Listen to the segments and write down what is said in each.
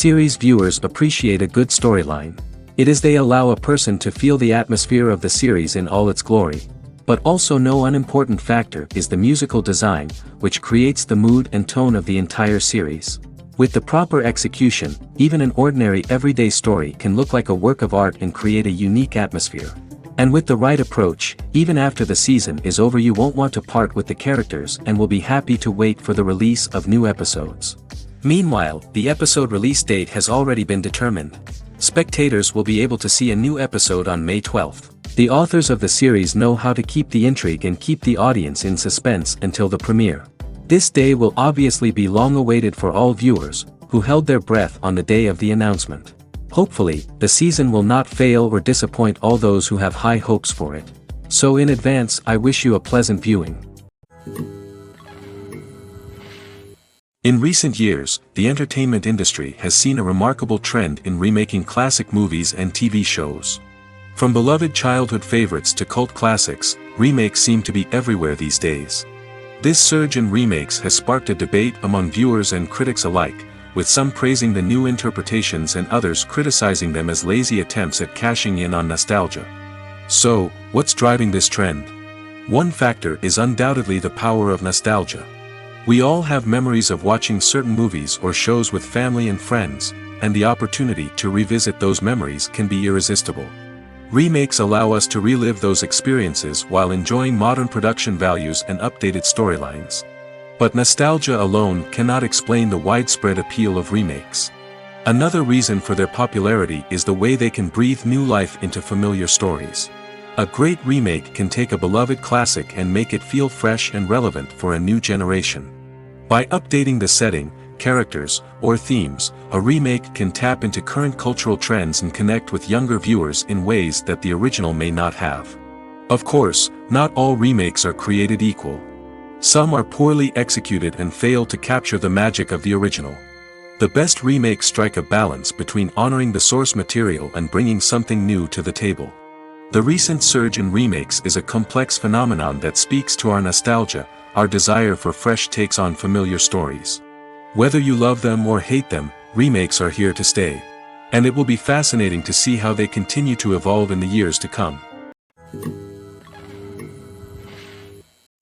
Series viewers appreciate a good storyline. It is they allow a person to feel the atmosphere of the series in all its glory. But also no unimportant factor is the musical design, which creates the mood and tone of the entire series. With the proper execution, even an ordinary everyday story can look like a work of art and create a unique atmosphere. And with the right approach, even after the season is over you won't want to part with the characters and will be happy to wait for the release of new episodes. Meanwhile, the episode release date has already been determined. Spectators will be able to see a new episode on May 12th. The authors of the series know how to keep the intrigue and keep the audience in suspense until the premiere. This day will obviously be long awaited for all viewers, who held their breath on the day of the announcement. Hopefully, the season will not fail or disappoint all those who have high hopes for it. So in advance, I wish you a pleasant viewing. In recent years, the entertainment industry has seen a remarkable trend in remaking classic movies and TV shows. From beloved childhood favorites to cult classics, remakes seem to be everywhere these days. This surge in remakes has sparked a debate among viewers and critics alike, with some praising the new interpretations and others criticizing them as lazy attempts at cashing in on nostalgia. So, what's driving this trend? One factor is undoubtedly the power of nostalgia. We all have memories of watching certain movies or shows with family and friends, and the opportunity to revisit those memories can be irresistible. Remakes allow us to relive those experiences while enjoying modern production values and updated storylines. But nostalgia alone cannot explain the widespread appeal of remakes. Another reason for their popularity is the way they can breathe new life into familiar stories. A great remake can take a beloved classic and make it feel fresh and relevant for a new generation. By updating the setting, characters, or themes, a remake can tap into current cultural trends and connect with younger viewers in ways that the original may not have. Of course, not all remakes are created equal. Some are poorly executed and fail to capture the magic of the original. The best remakes strike a balance between honoring the source material and bringing something new to the table. The recent surge in remakes is a complex phenomenon that speaks to our nostalgia, our desire for fresh takes on familiar stories. Whether you love them or hate them, remakes are here to stay. And it will be fascinating to see how they continue to evolve in the years to come.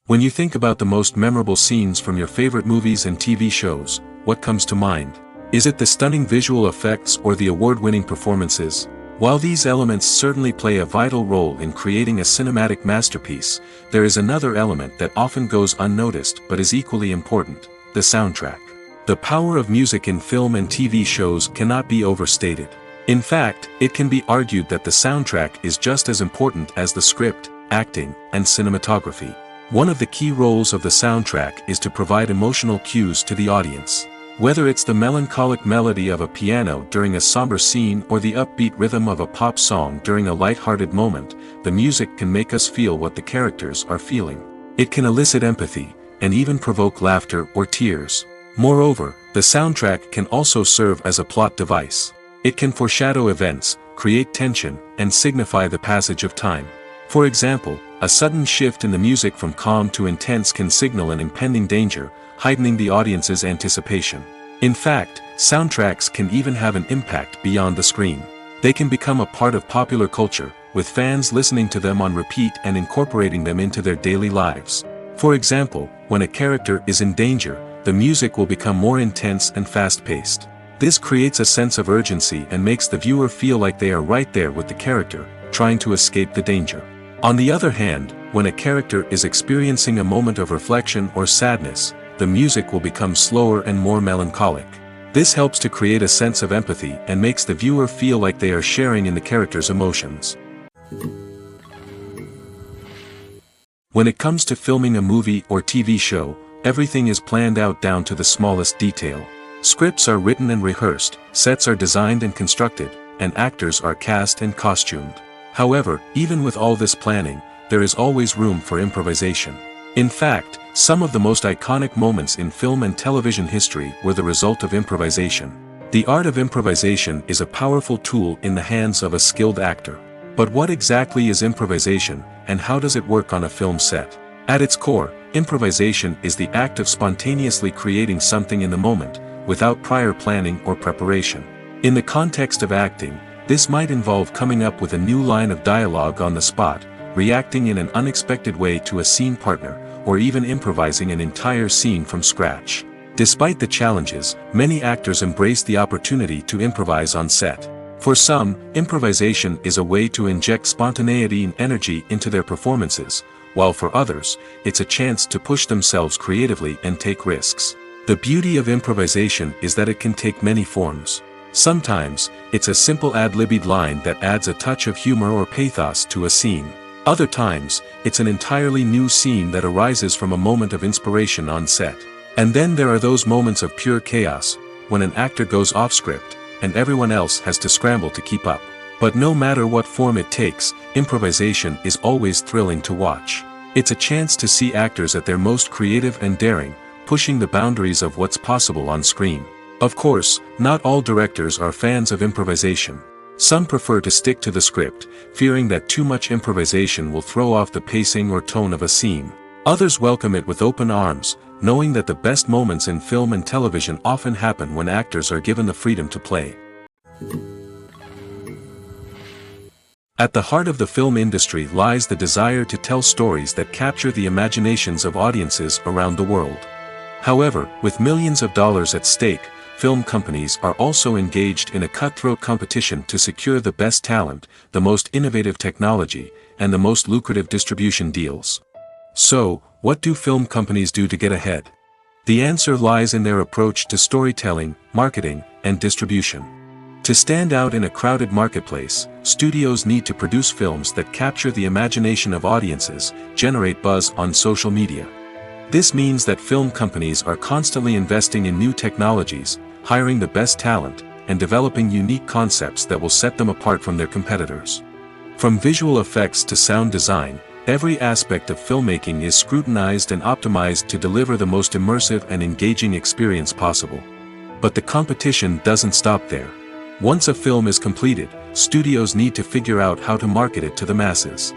When you think about the most memorable scenes from your favorite movies and TV shows, what comes to mind? Is it the stunning visual effects or the award-winning performances? While these elements certainly play a vital role in creating a cinematic masterpiece, there is another element that often goes unnoticed but is equally important: the soundtrack. The power of music in film and TV shows cannot be overstated. In fact, it can be argued that the soundtrack is just as important as the script, acting, and cinematography. One of the key roles of the soundtrack is to provide emotional cues to the audience. Whether it's the melancholic melody of a piano during a somber scene or the upbeat rhythm of a pop song during a light-hearted moment, the music can make us feel what the characters are feeling. It can elicit empathy, and even provoke laughter or tears. Moreover, the soundtrack can also serve as a plot device. It can foreshadow events, create tension, and signify the passage of time. For example, a sudden shift in the music from calm to intense can signal an impending danger, heightening the audience's anticipation. In fact, soundtracks can even have an impact beyond the screen. They can become a part of popular culture, with fans listening to them on repeat and incorporating them into their daily lives. For example, when a character is in danger, the music will become more intense and fast-paced. This creates a sense of urgency and makes the viewer feel like they are right there with the character, trying to escape the danger. On the other hand, when a character is experiencing a moment of reflection or sadness, the music will become slower and more melancholic. This helps to create a sense of empathy and makes the viewer feel like they are sharing in the character's emotions. When it comes to filming a movie or TV show, everything is planned out down to the smallest detail. Scripts are written and rehearsed, sets are designed and constructed, and actors are cast and costumed. However, even with all this planning, there is always room for improvisation. In fact, some of the most iconic moments in film and television history were the result of improvisation. The art of improvisation is a powerful tool in the hands of a skilled actor. But what exactly is improvisation, and how does it work on a film set? At its core, improvisation is the act of spontaneously creating something in the moment, without prior planning or preparation. In the context of acting, this might involve coming up with a new line of dialogue on the spot, reacting in an unexpected way to a scene partner, or even improvising an entire scene from scratch. Despite the challenges, many actors embrace the opportunity to improvise on set. For some, improvisation is a way to inject spontaneity and energy into their performances, while for others, it's a chance to push themselves creatively and take risks. The beauty of improvisation is that it can take many forms. Sometimes, it's a simple ad-libbed line that adds a touch of humor or pathos to a scene. Other times, it's an entirely new scene that arises from a moment of inspiration on set. And then there are those moments of pure chaos, when an actor goes off script, and everyone else has to scramble to keep up. But no matter what form it takes, improvisation is always thrilling to watch. It's a chance to see actors at their most creative and daring, pushing the boundaries of what's possible on screen. Of course, not all directors are fans of improvisation. Some prefer to stick to the script, fearing that too much improvisation will throw off the pacing or tone of a scene. Others welcome it with open arms, knowing that the best moments in film and television often happen when actors are given the freedom to play. At the heart of the film industry lies the desire to tell stories that capture the imaginations of audiences around the world. However, with millions of dollars at stake, film companies are also engaged in a cutthroat competition to secure the best talent, the most innovative technology, and the most lucrative distribution deals. So, what do film companies do to get ahead? The answer lies in their approach to storytelling, marketing, and distribution. To stand out in a crowded marketplace, studios need to produce films that capture the imagination of audiences, generate buzz on social media. This means that film companies are constantly investing in new technologies, hiring the best talent, and developing unique concepts that will set them apart from their competitors. From visual effects to sound design, every aspect of filmmaking is scrutinized and optimized to deliver the most immersive and engaging experience possible. But the competition doesn't stop there. Once a film is completed, studios need to figure out how to market it to the masses.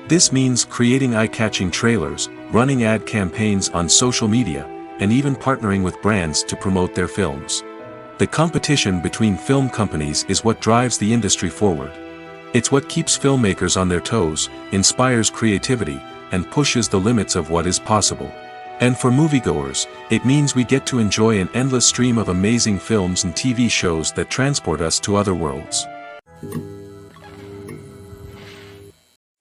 This means creating eye-catching trailers, running ad campaigns on social media, and even partnering with brands to promote their films. The competition between film companies is what drives the industry forward. It's what keeps filmmakers on their toes, inspires creativity, and pushes the limits of what is possible. And for moviegoers, it means we get to enjoy an endless stream of amazing films and TV shows that transport us to other worlds.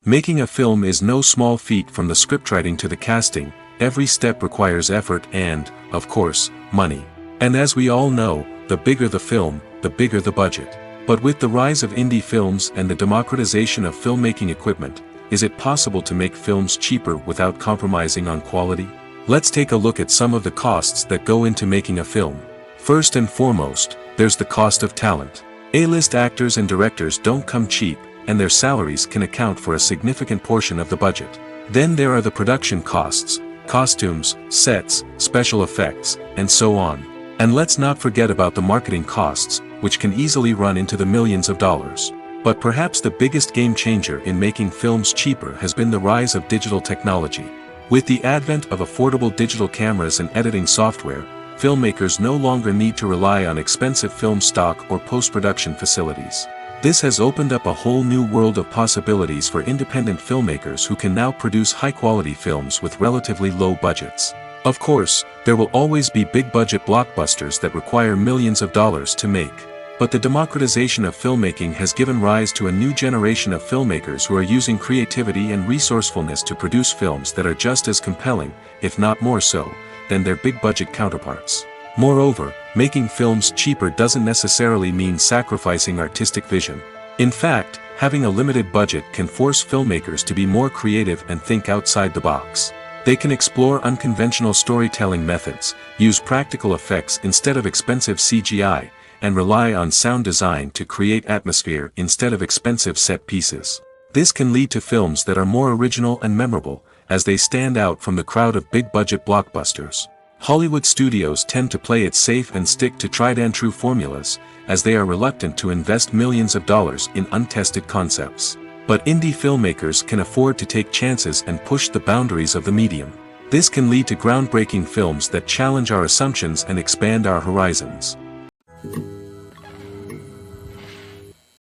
Making a film is no small feat. From the scriptwriting to the casting, every step requires effort and, of course, money. And as we all know, the bigger the film, the bigger the budget. But with the rise of indie films and the democratization of filmmaking equipment, is it possible to make films cheaper without compromising on quality? Let's take a look at some of the costs that go into making a film. First and foremost, there's the cost of talent. A-list actors and directors don't come cheap, and their salaries can account for a significant portion of the budget. Then there are the production costs, costumes, sets, special effects, and so on. And let's not forget about the marketing costs, which can easily run into the millions of dollars. But perhaps the biggest game changer in making films cheaper has been the rise of digital technology. With the advent of affordable digital cameras and editing software, filmmakers no longer need to rely on expensive film stock or post-production facilities. This has opened up a whole new world of possibilities for independent filmmakers who can now produce high-quality films with relatively low budgets. Of course, there will always be big-budget blockbusters that require millions of dollars to make. But the democratization of filmmaking has given rise to a new generation of filmmakers who are using creativity and resourcefulness to produce films that are just as compelling, if not more so, than their big-budget counterparts. Moreover, making films cheaper doesn't necessarily mean sacrificing artistic vision. In fact, having a limited budget can force filmmakers to be more creative and think outside the box. They can explore unconventional storytelling methods, use practical effects instead of expensive CGI, and rely on sound design to create atmosphere instead of expensive set pieces. This can lead to films that are more original and memorable, as they stand out from the crowd of big-budget blockbusters. Hollywood studios tend to play it safe and stick to tried-and-true formulas, as they are reluctant to invest millions of dollars in untested concepts. But indie filmmakers can afford to take chances and push the boundaries of the medium. This can lead to groundbreaking films that challenge our assumptions and expand our horizons.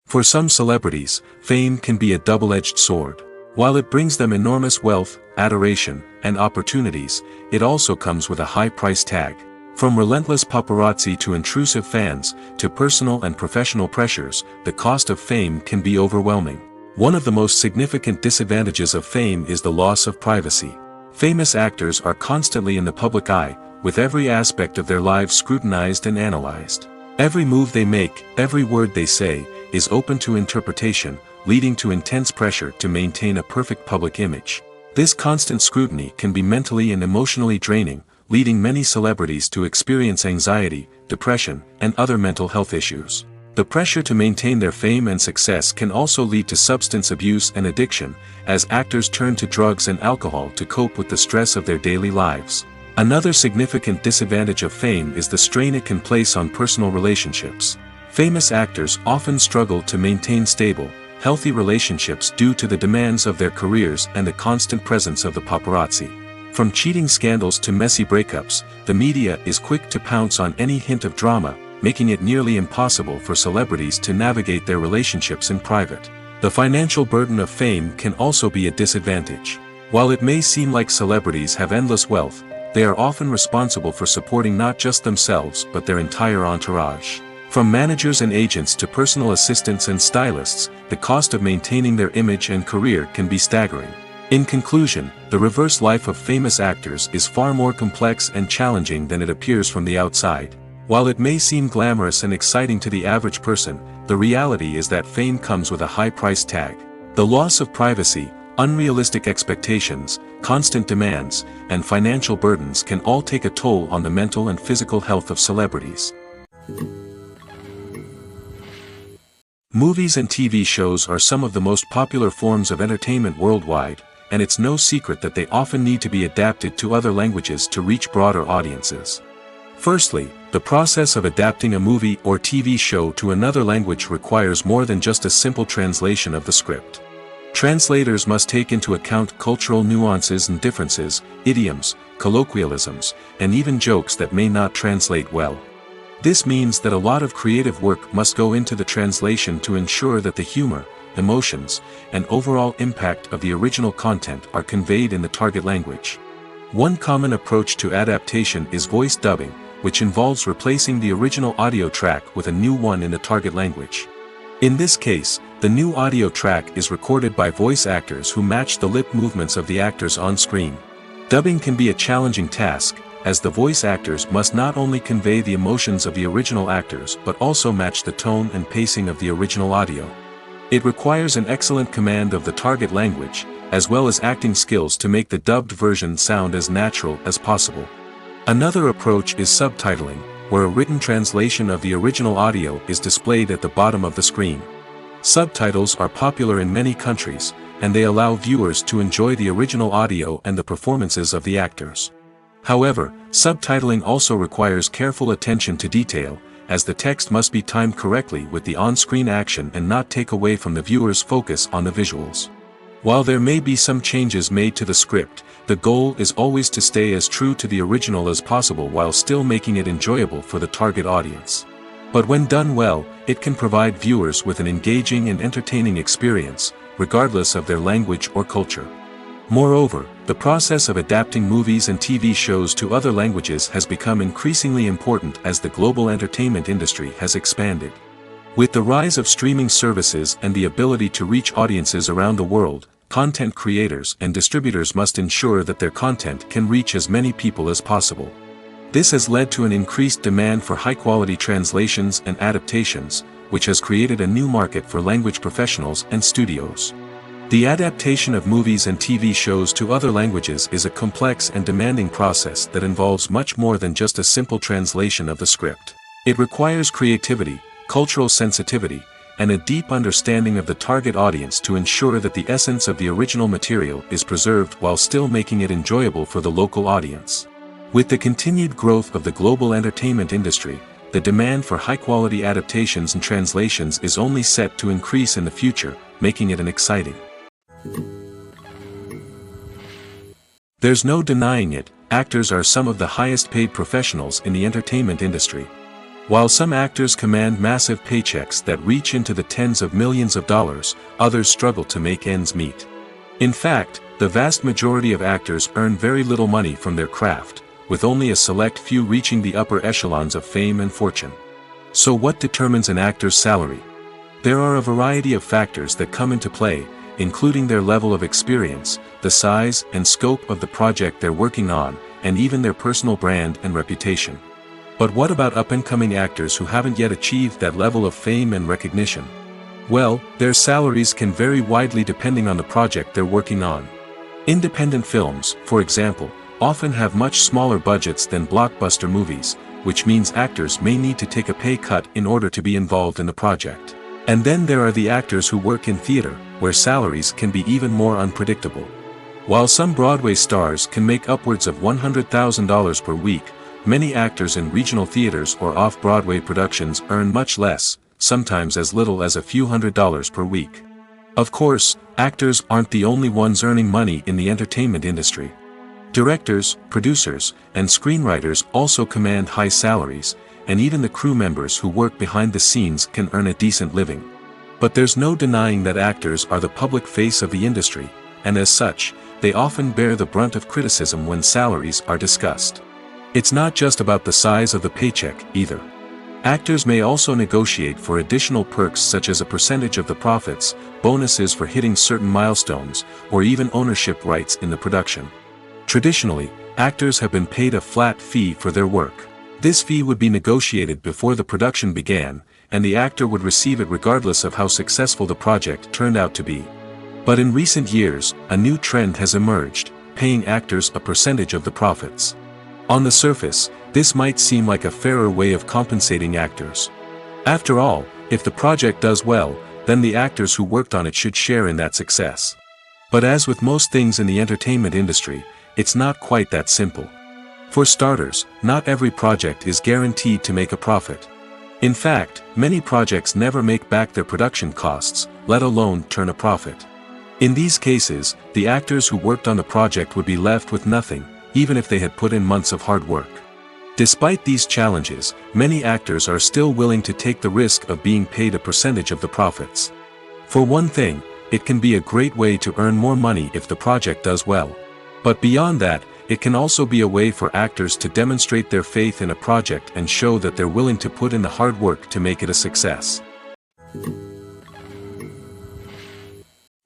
For some celebrities, fame can be a double-edged sword. While it brings them enormous wealth, adoration, and opportunities, it also comes with a high price tag. From relentless paparazzi to intrusive fans, to personal and professional pressures, the cost of fame can be overwhelming. One of the most significant disadvantages of fame is the loss of privacy. Famous actors are constantly in the public eye, with every aspect of their lives scrutinized and analyzed. Every move they make, every word they say, is open to interpretation, leading to intense pressure to maintain a perfect public image. This constant scrutiny can be mentally and emotionally draining, leading many celebrities to experience anxiety, depression, and other mental health issues. The pressure to maintain their fame and success can also lead to substance abuse and addiction, as actors turn to drugs and alcohol to cope with the stress of their daily lives. Another significant disadvantage of fame is the strain it can place on personal relationships. Famous actors often struggle to maintain stable, healthy relationships due to the demands of their careers and the constant presence of the paparazzi. From cheating scandals to messy breakups, the media is quick to pounce on any hint of drama, making it nearly impossible for celebrities to navigate their relationships in private. The financial burden of fame can also be a disadvantage. While it may seem like celebrities have endless wealth, they are often responsible for supporting not just themselves but their entire entourage. From managers and agents to personal assistants and stylists, the cost of maintaining their image and career can be staggering. In conclusion, the reverse life of famous actors is far more complex and challenging than it appears from the outside. While it may seem glamorous and exciting to the average person, the reality is that fame comes with a high price tag. The loss of privacy, unrealistic expectations, constant demands, and financial burdens can all take a toll on the mental and physical health of celebrities. Movies and TV shows are some of the most popular forms of entertainment worldwide, and it's no secret that they often need to be adapted to other languages to reach broader audiences. Firstly, the process of adapting a movie or TV show to another language requires more than just a simple translation of the script. Translators must take into account cultural nuances and differences, idioms, colloquialisms, and even jokes that may not translate well. This means that a lot of creative work must go into the translation to ensure that the humor, emotions, and overall impact of the original content are conveyed in the target language. One common approach to adaptation is voice dubbing, which involves replacing the original audio track with a new one in the target language. In this case, the new audio track is recorded by voice actors who match the lip movements of the actors on screen. Dubbing can be a challenging task, as the voice actors must not only convey the emotions of the original actors but also match the tone and pacing of the original audio. It requires an excellent command of the target language, as well as acting skills to make the dubbed version sound as natural as possible. Another approach is subtitling, where a written translation of the original audio is displayed at the bottom of the screen. Subtitles are popular in many countries, and they allow viewers to enjoy the original audio and the performances of the actors. However, subtitling also requires careful attention to detail, as the text must be timed correctly with the on-screen action and not take away from the viewer's focus on the visuals. While there may be some changes made to the script, the goal is always to stay as true to the original as possible while still making it enjoyable for the target audience. But when done well, it can provide viewers with an engaging and entertaining experience, regardless of their language or culture. Moreover, the process of adapting movies and TV shows to other languages has become increasingly important as the global entertainment industry has expanded. With the rise of streaming services and the ability to reach audiences around the world, content creators and distributors must ensure that their content can reach as many people as possible. This has led to an increased demand for high-quality translations and adaptations, which has created a new market for language professionals and studios. The adaptation of movies and TV shows to other languages is a complex and demanding process that involves much more than just a simple translation of the script. It requires creativity, cultural sensitivity, and a deep understanding of the target audience to ensure that the essence of the original material is preserved while still making it enjoyable for the local audience. With the continued growth of the global entertainment industry, the demand for high-quality adaptations and translations is only set to increase in the future, making it an exciting There's no denying it, actors are some of the highest paid professionals in the entertainment industry. While some actors command massive paychecks that reach into the tens of millions of dollars, others struggle to make ends meet. In fact, the vast majority of actors earn very little money from their craft, with only a select few reaching the upper echelons of fame and fortune. So what determines an actor's salary? There are a variety of factors that come into play, including their level of experience, the size and scope of the project they're working on, and even their personal brand and reputation. But what about up-and-coming actors who haven't yet achieved that level of fame and recognition? Well, their salaries can vary widely depending on the project they're working on. Independent films, for example, often have much smaller budgets than blockbuster movies, which means actors may need to take a pay cut in order to be involved in the project. And then there are the actors who work in theater, where salaries can be even more unpredictable. While some Broadway stars can make upwards of $100,000 per week, many actors in regional theaters or off-Broadway productions earn much less, sometimes as little as a few $100s per week. Of course, actors aren't the only ones earning money in the entertainment industry. Directors, producers, and screenwriters also command high salaries, and even the crew members who work behind the scenes can earn a decent living. But there's no denying that actors are the public face of the industry, and as such, they often bear the brunt of criticism when salaries are discussed. It's not just about the size of the paycheck, either. Actors may also negotiate for additional perks such as a percentage of the profits, bonuses for hitting certain milestones, or even ownership rights in the production. Traditionally, actors have been paid a flat fee for their work. This fee would be negotiated before the production began, and the actor would receive it regardless of how successful the project turned out to be. But in recent years, a new trend has emerged, paying actors a percentage of the profits. On the surface, this might seem like a fairer way of compensating actors. After all, if the project does well, then the actors who worked on it should share in that success. But as with most things in the entertainment industry, it's not quite that simple. For starters, not every project is guaranteed to make a profit. In fact, many projects never make back their production costs, let alone turn a profit. In these cases, the actors who worked on the project would be left with nothing, even if they had put in months of hard work. Despite these challenges, many actors are still willing to take the risk of being paid a percentage of the profits. For one thing, it can be a great way to earn more money if the project does well. But beyond that, it can also be a way for actors to demonstrate their faith in a project and show that they're willing to put in the hard work to make it a success.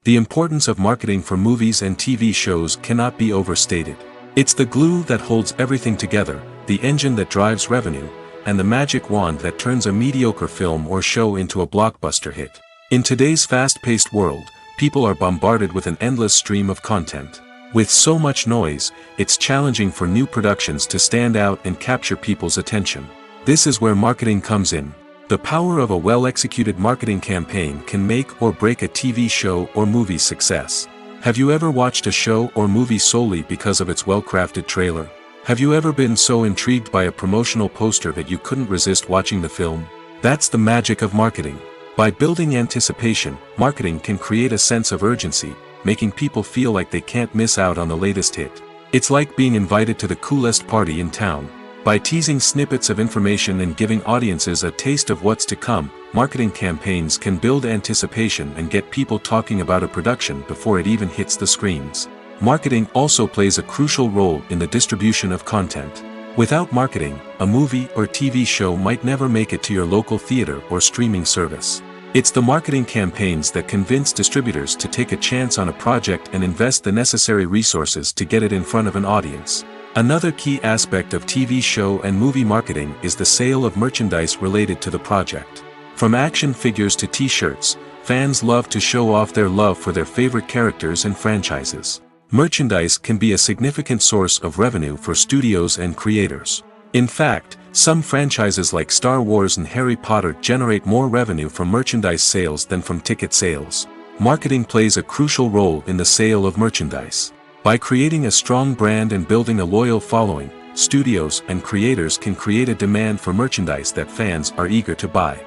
The importance of marketing for movies and TV shows cannot be overstated. It's the glue that holds everything together, the engine that drives revenue, and the magic wand that turns a mediocre film or show into a blockbuster hit. In today's fast-paced world, people are bombarded with an endless stream of content. With so much noise, it's challenging for new productions to stand out and capture people's attention. This is where marketing comes in. The power of a well-executed marketing campaign can make or break a TV show or movie's success. Have you ever watched a show or movie solely because of its well-crafted trailer? Have you ever been so intrigued by a promotional poster that you couldn't resist watching the film? That's the magic of marketing. By building anticipation, marketing can create a sense of urgency, making people feel like they can't miss out on the latest hit. It's like being invited to the coolest party in town. By teasing snippets of information and giving audiences a taste of what's to come, marketing campaigns can build anticipation and get people talking about a production before it even hits the screens. Marketing also plays a crucial role in the distribution of content. Without marketing, a movie or TV show might never make it to your local theater or streaming service. It's the marketing campaigns that convince distributors to take a chance on a project and invest the necessary resources to get it in front of an audience. Another key aspect of TV show and movie marketing is the sale of merchandise related to the project. From action figures to t-shirts, fans love to show off their love for their favorite characters and franchises. Merchandise can be a significant source of revenue for studios and creators. In fact, some franchises like Star Wars and Harry Potter generate more revenue from merchandise sales than from ticket sales. Marketing plays a crucial role in the sale of merchandise. By creating a strong brand and building a loyal following, studios and creators can create a demand for merchandise that fans are eager to buy.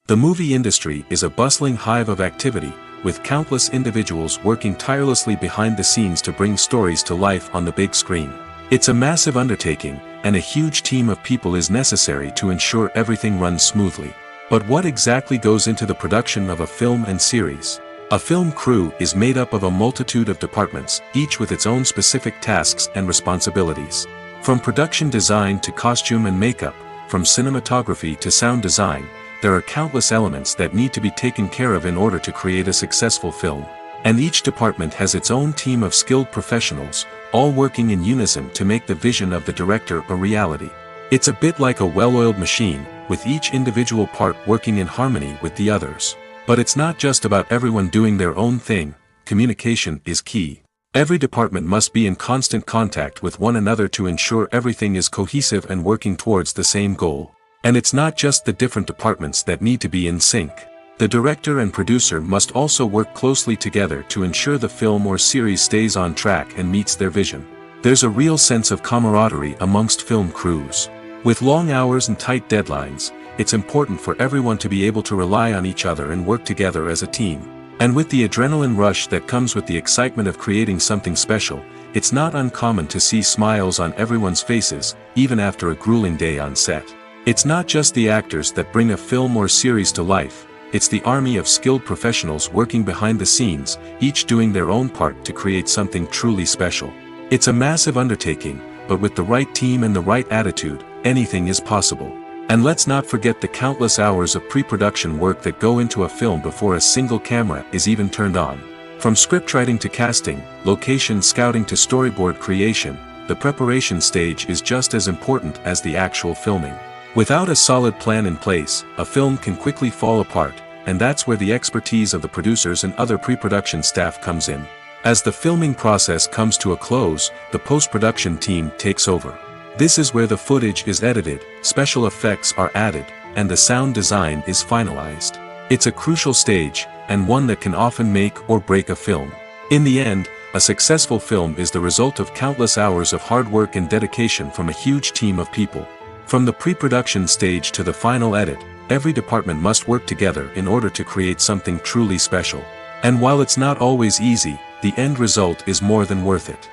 The movie industry is a bustling hive of activity, with countless individuals working tirelessly behind the scenes to bring stories to life on the big screen. It's a massive undertaking, and a huge team of people is necessary to ensure everything runs smoothly. But what exactly goes into the production of a film and series? A film crew is made up of a multitude of departments, each with its own specific tasks and responsibilities. From production design to costume and makeup, from cinematography to sound design, there are countless elements that need to be taken care of in order to create a successful film. And each department has its own team of skilled professionals, all working in unison to make the vision of the director a reality. It's a bit like a well-oiled machine, with each individual part working in harmony with the others. But it's not just about everyone doing their own thing. Communication is key. Every department must be in constant contact with one another to ensure everything is cohesive and working towards the same goal. And it's not just the different departments that need to be in sync. The director and producer must also work closely together to ensure the film or series stays on track and meets their vision. There's a real sense of camaraderie amongst film crews. With long hours and tight deadlines, it's important for everyone to be able to rely on each other and work together as a team. And with the adrenaline rush that comes with the excitement of creating something special, it's not uncommon to see smiles on everyone's faces, even after a grueling day on set. It's not just the actors that bring a film or series to life, it's the army of skilled professionals working behind the scenes, each doing their own part to create something truly special. It's a massive undertaking, but with the right team and the right attitude, anything is possible. And let's not forget the countless hours of pre-production work that go into a film before a single camera is even turned on. From scriptwriting to casting, location scouting to storyboard creation, the preparation stage is just as important as the actual filming. Without a solid plan in place, a film can quickly fall apart, and that's where the expertise of the producers and other pre-production staff comes in. As the filming process comes to a close, the post-production team takes over. This is where the footage is edited, special effects are added, and the sound design is finalized. It's a crucial stage, and one that can often make or break a film. In the end, a successful film is the result of countless hours of hard work and dedication from a huge team of people. From the pre-production stage to the final edit, every department must work together in order to create something truly special. And while it's not always easy, the end result is more than worth it.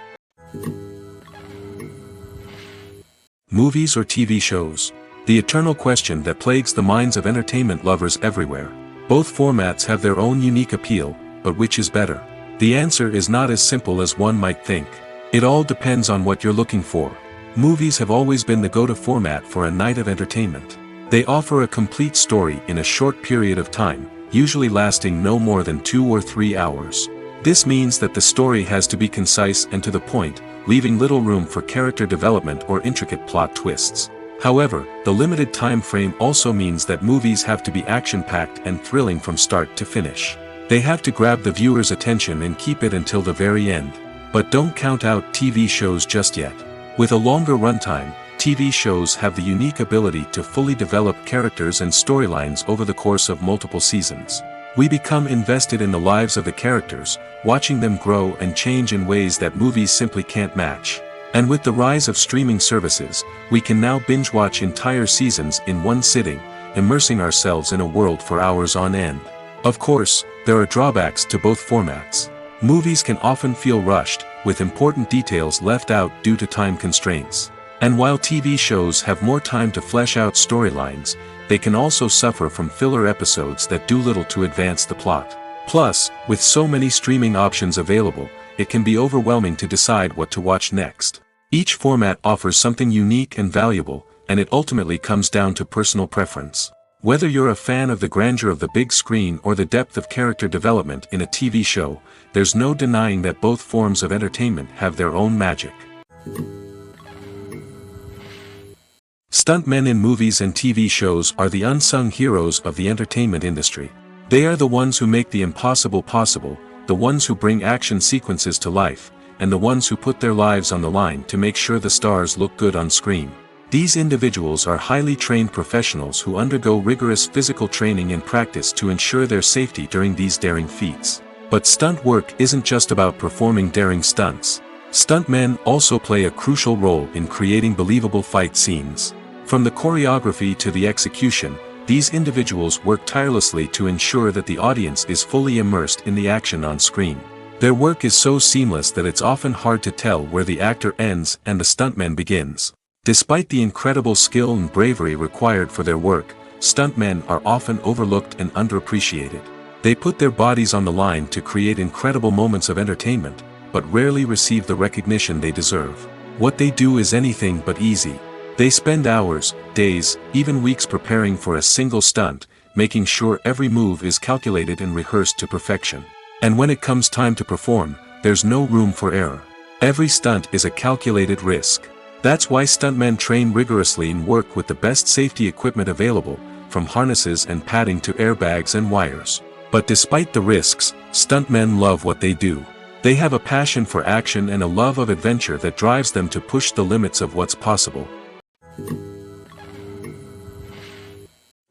Movies or TV shows? The eternal question that plagues the minds of entertainment lovers everywhere. Both formats have their own unique appeal, but which is better? The answer is not as simple as one might think. It all depends on what you're looking for. Movies have always been the go-to format for a night of entertainment. They offer a complete story in a short period of time, usually lasting no more than 2 or 3 hours. This means that the story has to be concise and to the point, leaving little room for character development or intricate plot twists. However, the limited time frame also means that movies have to be action-packed and thrilling from start to finish. They have to grab the viewer's attention and keep it until the very end. But don't count out TV shows just yet. With a longer runtime, TV shows have the unique ability to fully develop characters and storylines over the course of multiple seasons. We become invested in the lives of the characters, watching them grow and change in ways that movies simply can't match. And with the rise of streaming services, we can now binge-watch entire seasons in one sitting, immersing ourselves in a world for hours on end. Of course, there are drawbacks to both formats. Movies can often feel rushed, with important details left out due to time constraints. And while TV shows have more time to flesh out storylines, they can also suffer from filler episodes that do little to advance the plot. Plus, with so many streaming options available, it can be overwhelming to decide what to watch next. Each format offers something unique and valuable, and it ultimately comes down to personal preference. Whether you're a fan of the grandeur of the big screen or the depth of character development in a TV show, there's no denying that both forms of entertainment have their own magic. Stuntmen in movies and TV shows are the unsung heroes of the entertainment industry. They are the ones who make the impossible possible, the ones who bring action sequences to life, and the ones who put their lives on the line to make sure the stars look good on screen. These individuals are highly trained professionals who undergo rigorous physical training and practice to ensure their safety during these daring feats. But stunt work isn't just about performing daring stunts. Stuntmen also play a crucial role in creating believable fight scenes. From the choreography to the execution, These individuals work tirelessly to ensure that the audience is fully immersed in the action on screen. Their work is so seamless that it's often hard to tell where the actor ends and the stuntman begins. Despite the incredible skill and bravery required for their work, stuntmen are often overlooked and underappreciated. They put their bodies on the line to create incredible moments of entertainment, but rarely receive the recognition they deserve. What they do is anything but easy. They spend hours, days, even weeks preparing for a single stunt, making sure every move is calculated and rehearsed to perfection. And when it comes time to perform, there's no room for error. Every stunt is a calculated risk. That's why stuntmen train rigorously and work with the best safety equipment available, from harnesses and padding to airbags and wires. But despite the risks, stuntmen love what they do. They have a passion for action and a love of adventure that drives them to push the limits of what's possible.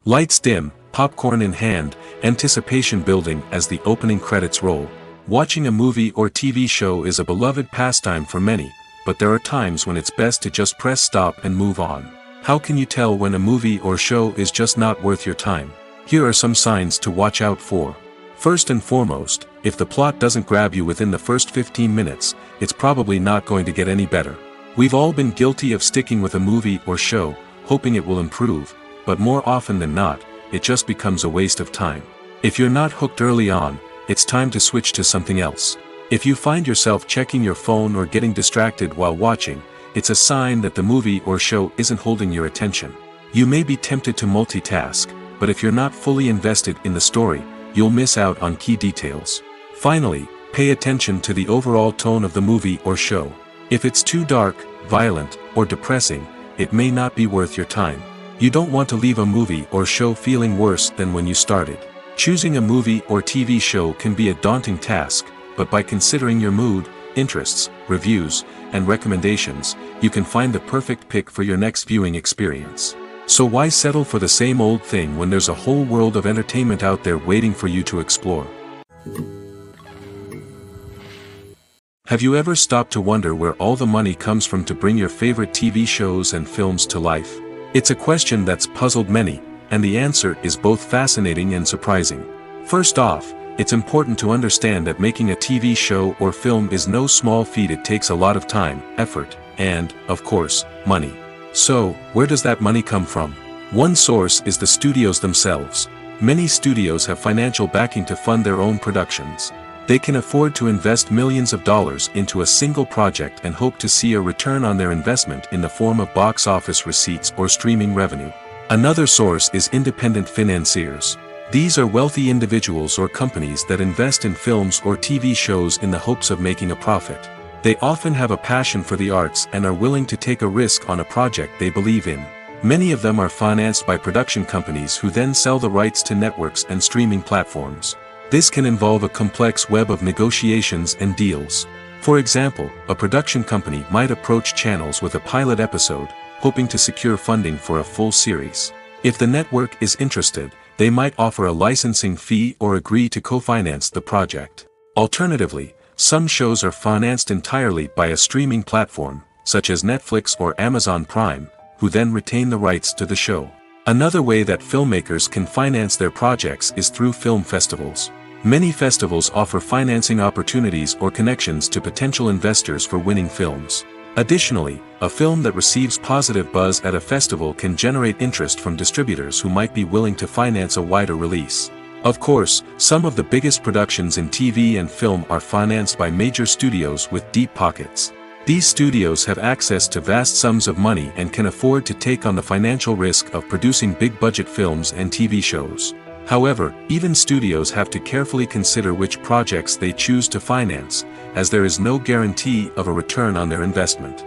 Lights dim, popcorn in hand, anticipation building as the opening credits roll. Watching a movie or TV show is a beloved pastime for many, but there are times when it's best to just press stop and move on. How can you tell when a movie or show is just not worth your time? Here are some signs to watch out for. First and foremost, if the plot doesn't grab you within the first 15 minutes, it's probably not going to get any better. We've all been guilty of sticking with a movie or show, hoping it will improve, but more often than not, it just becomes a waste of time. If you're not hooked early on, it's time to switch to something else. If you find yourself checking your phone or getting distracted while watching, it's a sign that the movie or show isn't holding your attention. You may be tempted to multitask, but if you're not fully invested in the story, you'll miss out on key details. Finally, pay attention to the overall tone of the movie or show. If it's too dark, violent, or depressing, it may not be worth your time. You don't want to leave a movie or show feeling worse than when you started. Choosing a movie or TV show can be a daunting task, but by considering your mood, interests, reviews, and recommendations, you can find the perfect pick for your next viewing experience. So why settle for the same old thing when there's a whole world of entertainment out there waiting for you to explore? Have you ever stopped to wonder where all the money comes from to bring your favorite TV shows and films to life? It's a question that's puzzled many, and the answer is both fascinating and surprising. First off, it's important to understand that making a TV show or film is no small feat. It takes a lot of time, effort, and, of course, money. So, where does that money come from? One source is the studios themselves. Many studios have financial backing to fund their own productions. They can afford to invest millions of dollars into a single project and hope to see a return on their investment in the form of box office receipts or streaming revenue. Another source is independent financiers. These are wealthy individuals or companies that invest in films or TV shows in the hopes of making a profit. They often have a passion for the arts and are willing to take a risk on a project they believe in. Many of them are financed by production companies who then sell the rights to networks and streaming platforms. This can involve a complex web of negotiations and deals. For example, a production company might approach channels with a pilot episode, hoping to secure funding for a full series. If the network is interested, they might offer a licensing fee or agree to co-finance the project. Alternatively, some shows are financed entirely by a streaming platform, such as Netflix or Amazon Prime, who then retain the rights to the show. Another way that filmmakers can finance their projects is through film festivals. Many festivals offer financing opportunities or connections to potential investors for winning films. Additionally, a film that receives positive buzz at a festival can generate interest from distributors who might be willing to finance a wider release. Of course, some of the biggest productions in TV and film are financed by major studios with deep pockets. These studios have access to vast sums of money and can afford to take on the financial risk of producing big-budget films and TV shows. However, even studios have to carefully consider which projects they choose to finance, as there is no guarantee of a return on their investment.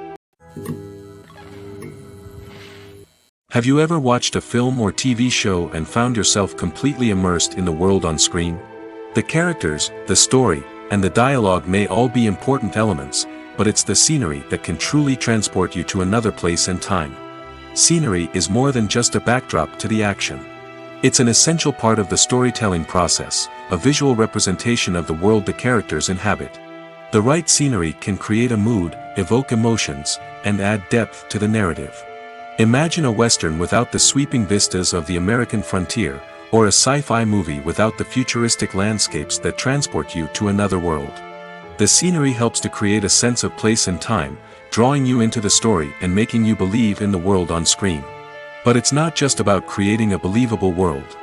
Have you ever watched a film or TV show and found yourself completely immersed in the world on screen? The characters, the story, and the dialogue may all be important elements, but it's the scenery that can truly transport you to another place and time. Scenery is more than just a backdrop to the action. It's an essential part of the storytelling process, a visual representation of the world the characters inhabit. The right scenery can create a mood, evoke emotions, and add depth to the narrative. Imagine a western without the sweeping vistas of the American frontier, or a sci-fi movie without the futuristic landscapes that transport you to another world. The scenery helps to create a sense of place and time, drawing you into the story and making you believe in the world on screen. But it's not just about creating a believable world.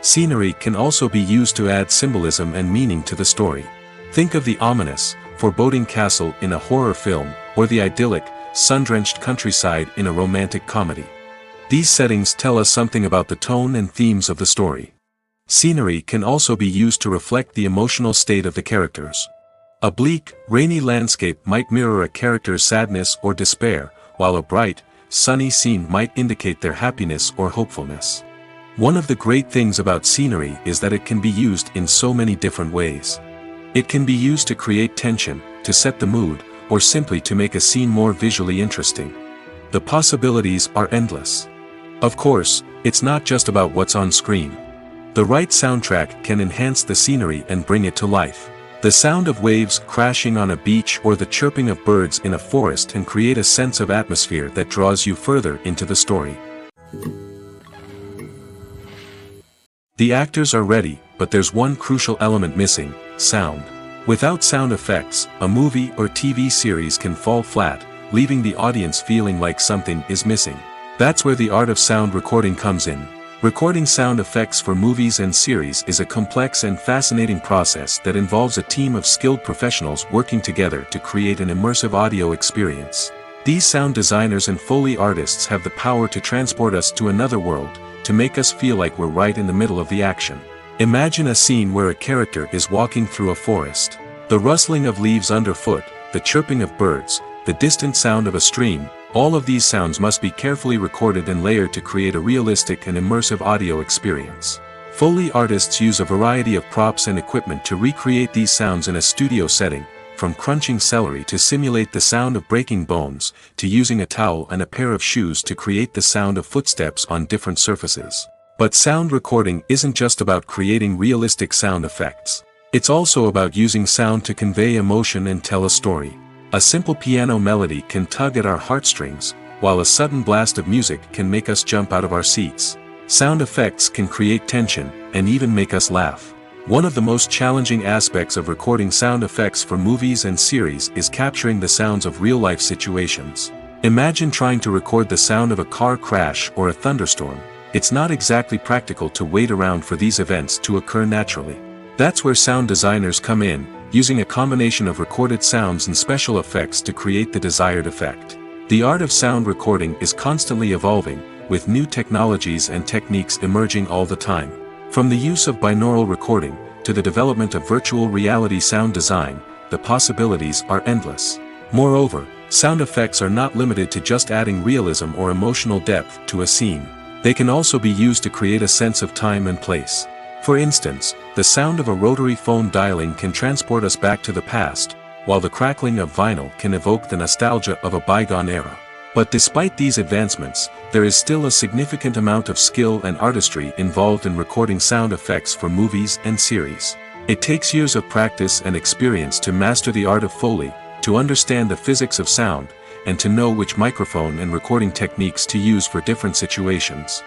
Scenery can also be used to add symbolism and meaning to the story. Think of the ominous, foreboding castle in a horror film, or the idyllic, sun-drenched countryside in a romantic comedy. These settings tell us something about the tone and themes of the story. Scenery can also be used to reflect the emotional state of the characters. A bleak, rainy landscape might mirror a character's sadness or despair, while a bright, sunny scene might indicate their happiness or hopefulness. One of the great things about scenery is that it can be used in so many different ways. It can be used to create tension, to set the mood, or simply to make a scene more visually interesting. The possibilities are endless. Of course, it's not just about what's on screen. The right soundtrack can enhance the scenery and bring it to life. The sound of waves crashing on a beach or the chirping of birds in a forest can create a sense of atmosphere that draws you further into the story. The actors are ready, but there's one crucial element missing: sound. Without sound effects, a movie or TV series can fall flat, leaving the audience feeling like something is missing. That's where the art of sound recording comes in. Recording sound effects for movies and series is a complex and fascinating process that involves a team of skilled professionals working together to create an immersive audio experience. These sound designers and Foley artists have the power to transport us to another world, to make us feel like we're right in the middle of the action. Imagine a scene where a character is walking through a forest. The rustling of leaves underfoot, the chirping of birds, the distant sound of a stream, all of these sounds must be carefully recorded and layered to create a realistic and immersive audio experience. Foley artists use a variety of props and equipment to recreate these sounds in a studio setting, from crunching celery to simulate the sound of breaking bones, to using a towel and a pair of shoes to create the sound of footsteps on different surfaces. But sound recording isn't just about creating realistic sound effects. It's also about using sound to convey emotion and tell a story. A simple piano melody can tug at our heartstrings, while a sudden blast of music can make us jump out of our seats. Sound effects can create tension, and even make us laugh. One of the most challenging aspects of recording sound effects for movies and series is capturing the sounds of real-life situations. Imagine trying to record the sound of a car crash or a thunderstorm. It's not exactly practical to wait around for these events to occur naturally. That's where sound designers come in, using a combination of recorded sounds and special effects to create the desired effect. The art of sound recording is constantly evolving, with new technologies and techniques emerging all the time. From the use of binaural recording, to the development of virtual reality sound design, the possibilities are endless. Moreover, sound effects are not limited to just adding realism or emotional depth to a scene. They can also be used to create a sense of time and place. For instance, the sound of a rotary phone dialing can transport us back to the past, while the crackling of vinyl can evoke the nostalgia of a bygone era. But despite these advancements, there is still a significant amount of skill and artistry involved in recording sound effects for movies and series. It takes years of practice and experience to master the art of Foley, to understand the physics of sound, and to know which microphone and recording techniques to use for different situations.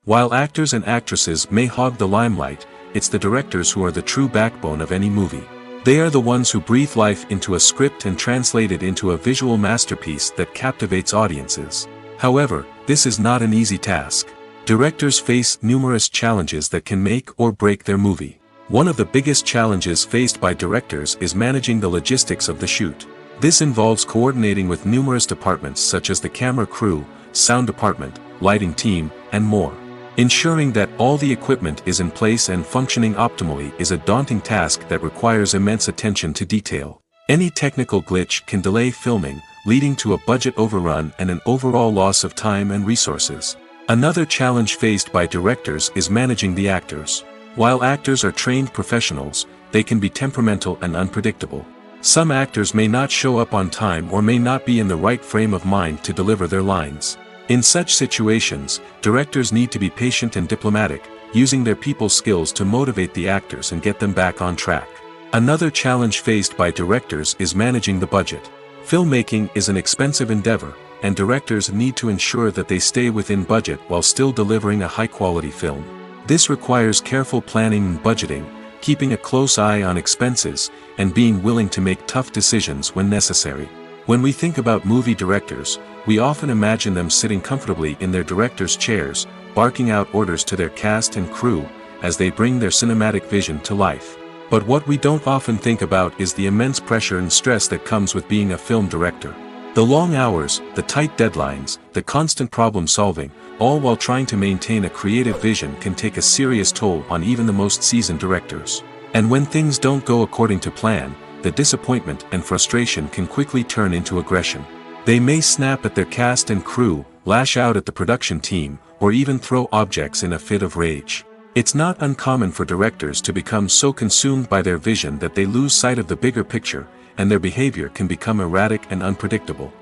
While actors and actresses may hog the limelight, it's the directors who are the true backbone of any movie. They are the ones who breathe life into a script and translate it into a visual masterpiece that captivates audiences. However, this is not an easy task. Directors face numerous challenges that can make or break their movie. One of the biggest challenges faced by directors is managing the logistics of the shoot. This involves coordinating with numerous departments such as the camera crew, sound department, lighting team, and more. Ensuring that all the equipment is in place and functioning optimally is a daunting task that requires immense attention to detail. Any technical glitch can delay filming, leading to a budget overrun and an overall loss of time and resources. Another challenge faced by directors is managing the actors. While actors are trained professionals, they can be temperamental and unpredictable. Some actors may not show up on time or may not be in the right frame of mind to deliver their lines. In such situations, directors need to be patient and diplomatic, using their people skills to motivate the actors and get them back on track. Another challenge faced by directors is managing the budget. Filmmaking is an expensive endeavor, and directors need to ensure that they stay within budget while still delivering a high-quality film. This requires careful planning and budgeting, keeping a close eye on expenses, and being willing to make tough decisions when necessary. When we think about movie directors, we often imagine them sitting comfortably in their director's chairs, barking out orders to their cast and crew, as they bring their cinematic vision to life. But what we don't often think about is the immense pressure and stress that comes with being a film director. The long hours, the tight deadlines, the constant problem solving, all while trying to maintain a creative vision can take a serious toll on even the most seasoned directors. And when things don't go according to plan, the disappointment and frustration can quickly turn into aggression. They may snap at their cast and crew, lash out at the production team, or even throw objects in a fit of rage. It's not uncommon for directors to become so consumed by their vision that they lose sight of the bigger picture, and their behavior can become erratic and unpredictable.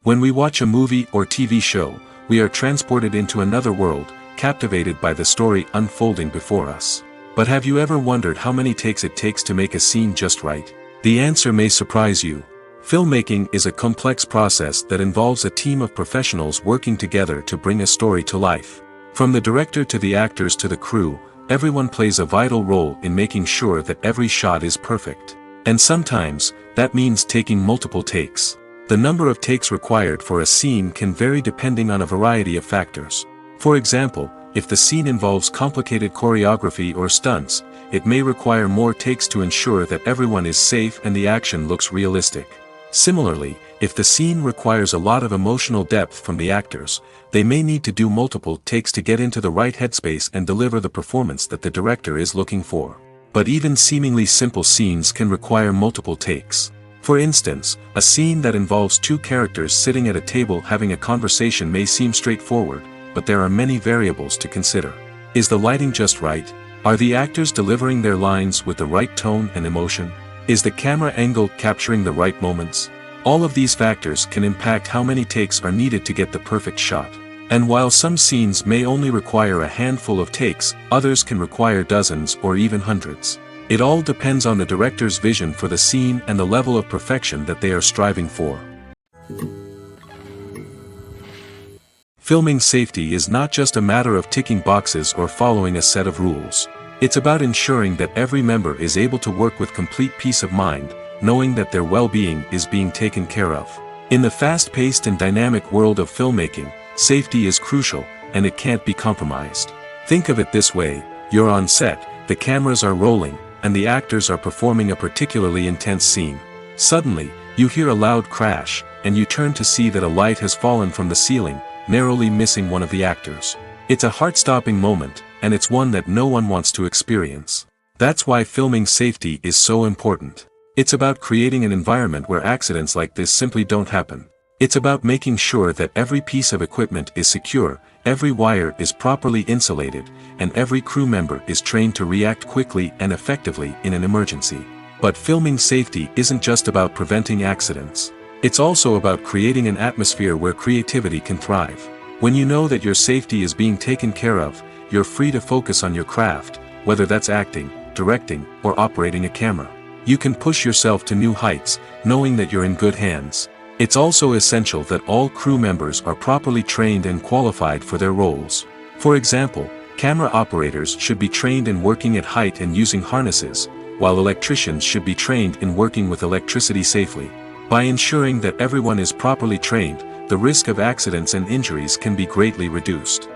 When we watch a movie or TV show, we are transported into another world, captivated by the story unfolding before us. But have you ever wondered how many takes it takes to make a scene just right? The answer may surprise you. Filmmaking is a complex process that involves a team of professionals working together to bring a story to life. From the director to the actors to the crew, everyone plays a vital role in making sure that every shot is perfect. And sometimes, that means taking multiple takes. The number of takes required for a scene can vary depending on a variety of factors. For example, if the scene involves complicated choreography or stunts, it may require more takes to ensure that everyone is safe and the action looks realistic. Similarly, if the scene requires a lot of emotional depth from the actors, they may need to do multiple takes to get into the right headspace and deliver the performance that the director is looking for. But even seemingly simple scenes can require multiple takes. For instance, a scene that involves two characters sitting at a table having a conversation may seem straightforward, but there are many variables to consider. Is the lighting just right? Are the actors delivering their lines with the right tone and emotion? Is the camera angle capturing the right moments? All of these factors can impact how many takes are needed to get the perfect shot. And while some scenes may only require a handful of takes, others can require dozens or even hundreds. It all depends on the director's vision for the scene and the level of perfection that they are striving for. Filming safety is not just a matter of ticking boxes or following a set of rules. It's about ensuring that every member is able to work with complete peace of mind, knowing that their well-being is being taken care of. In the fast-paced and dynamic world of filmmaking, safety is crucial, and it can't be compromised. Think of it this way: you're on set, the cameras are rolling, and the actors are performing a particularly intense scene. Suddenly, you hear a loud crash, and you turn to see that a light has fallen from the ceiling, narrowly missing one of the actors. It's a heart-stopping moment, and it's one that no one wants to experience. That's why filming safety is so important. It's about creating an environment where accidents like this simply don't happen. It's about making sure that every piece of equipment is secure, every wire is properly insulated, and every crew member is trained to react quickly and effectively in an emergency. But filming safety isn't just about preventing accidents. It's also about creating an atmosphere where creativity can thrive. When you know that your safety is being taken care of, you're free to focus on your craft, whether that's acting, directing, or operating a camera. You can push yourself to new heights, knowing that you're in good hands. It's also essential that all crew members are properly trained and qualified for their roles. For example, camera operators should be trained in working at height and using harnesses, while electricians should be trained in working with electricity safely. By ensuring that everyone is properly trained, the risk of accidents and injuries can be greatly reduced.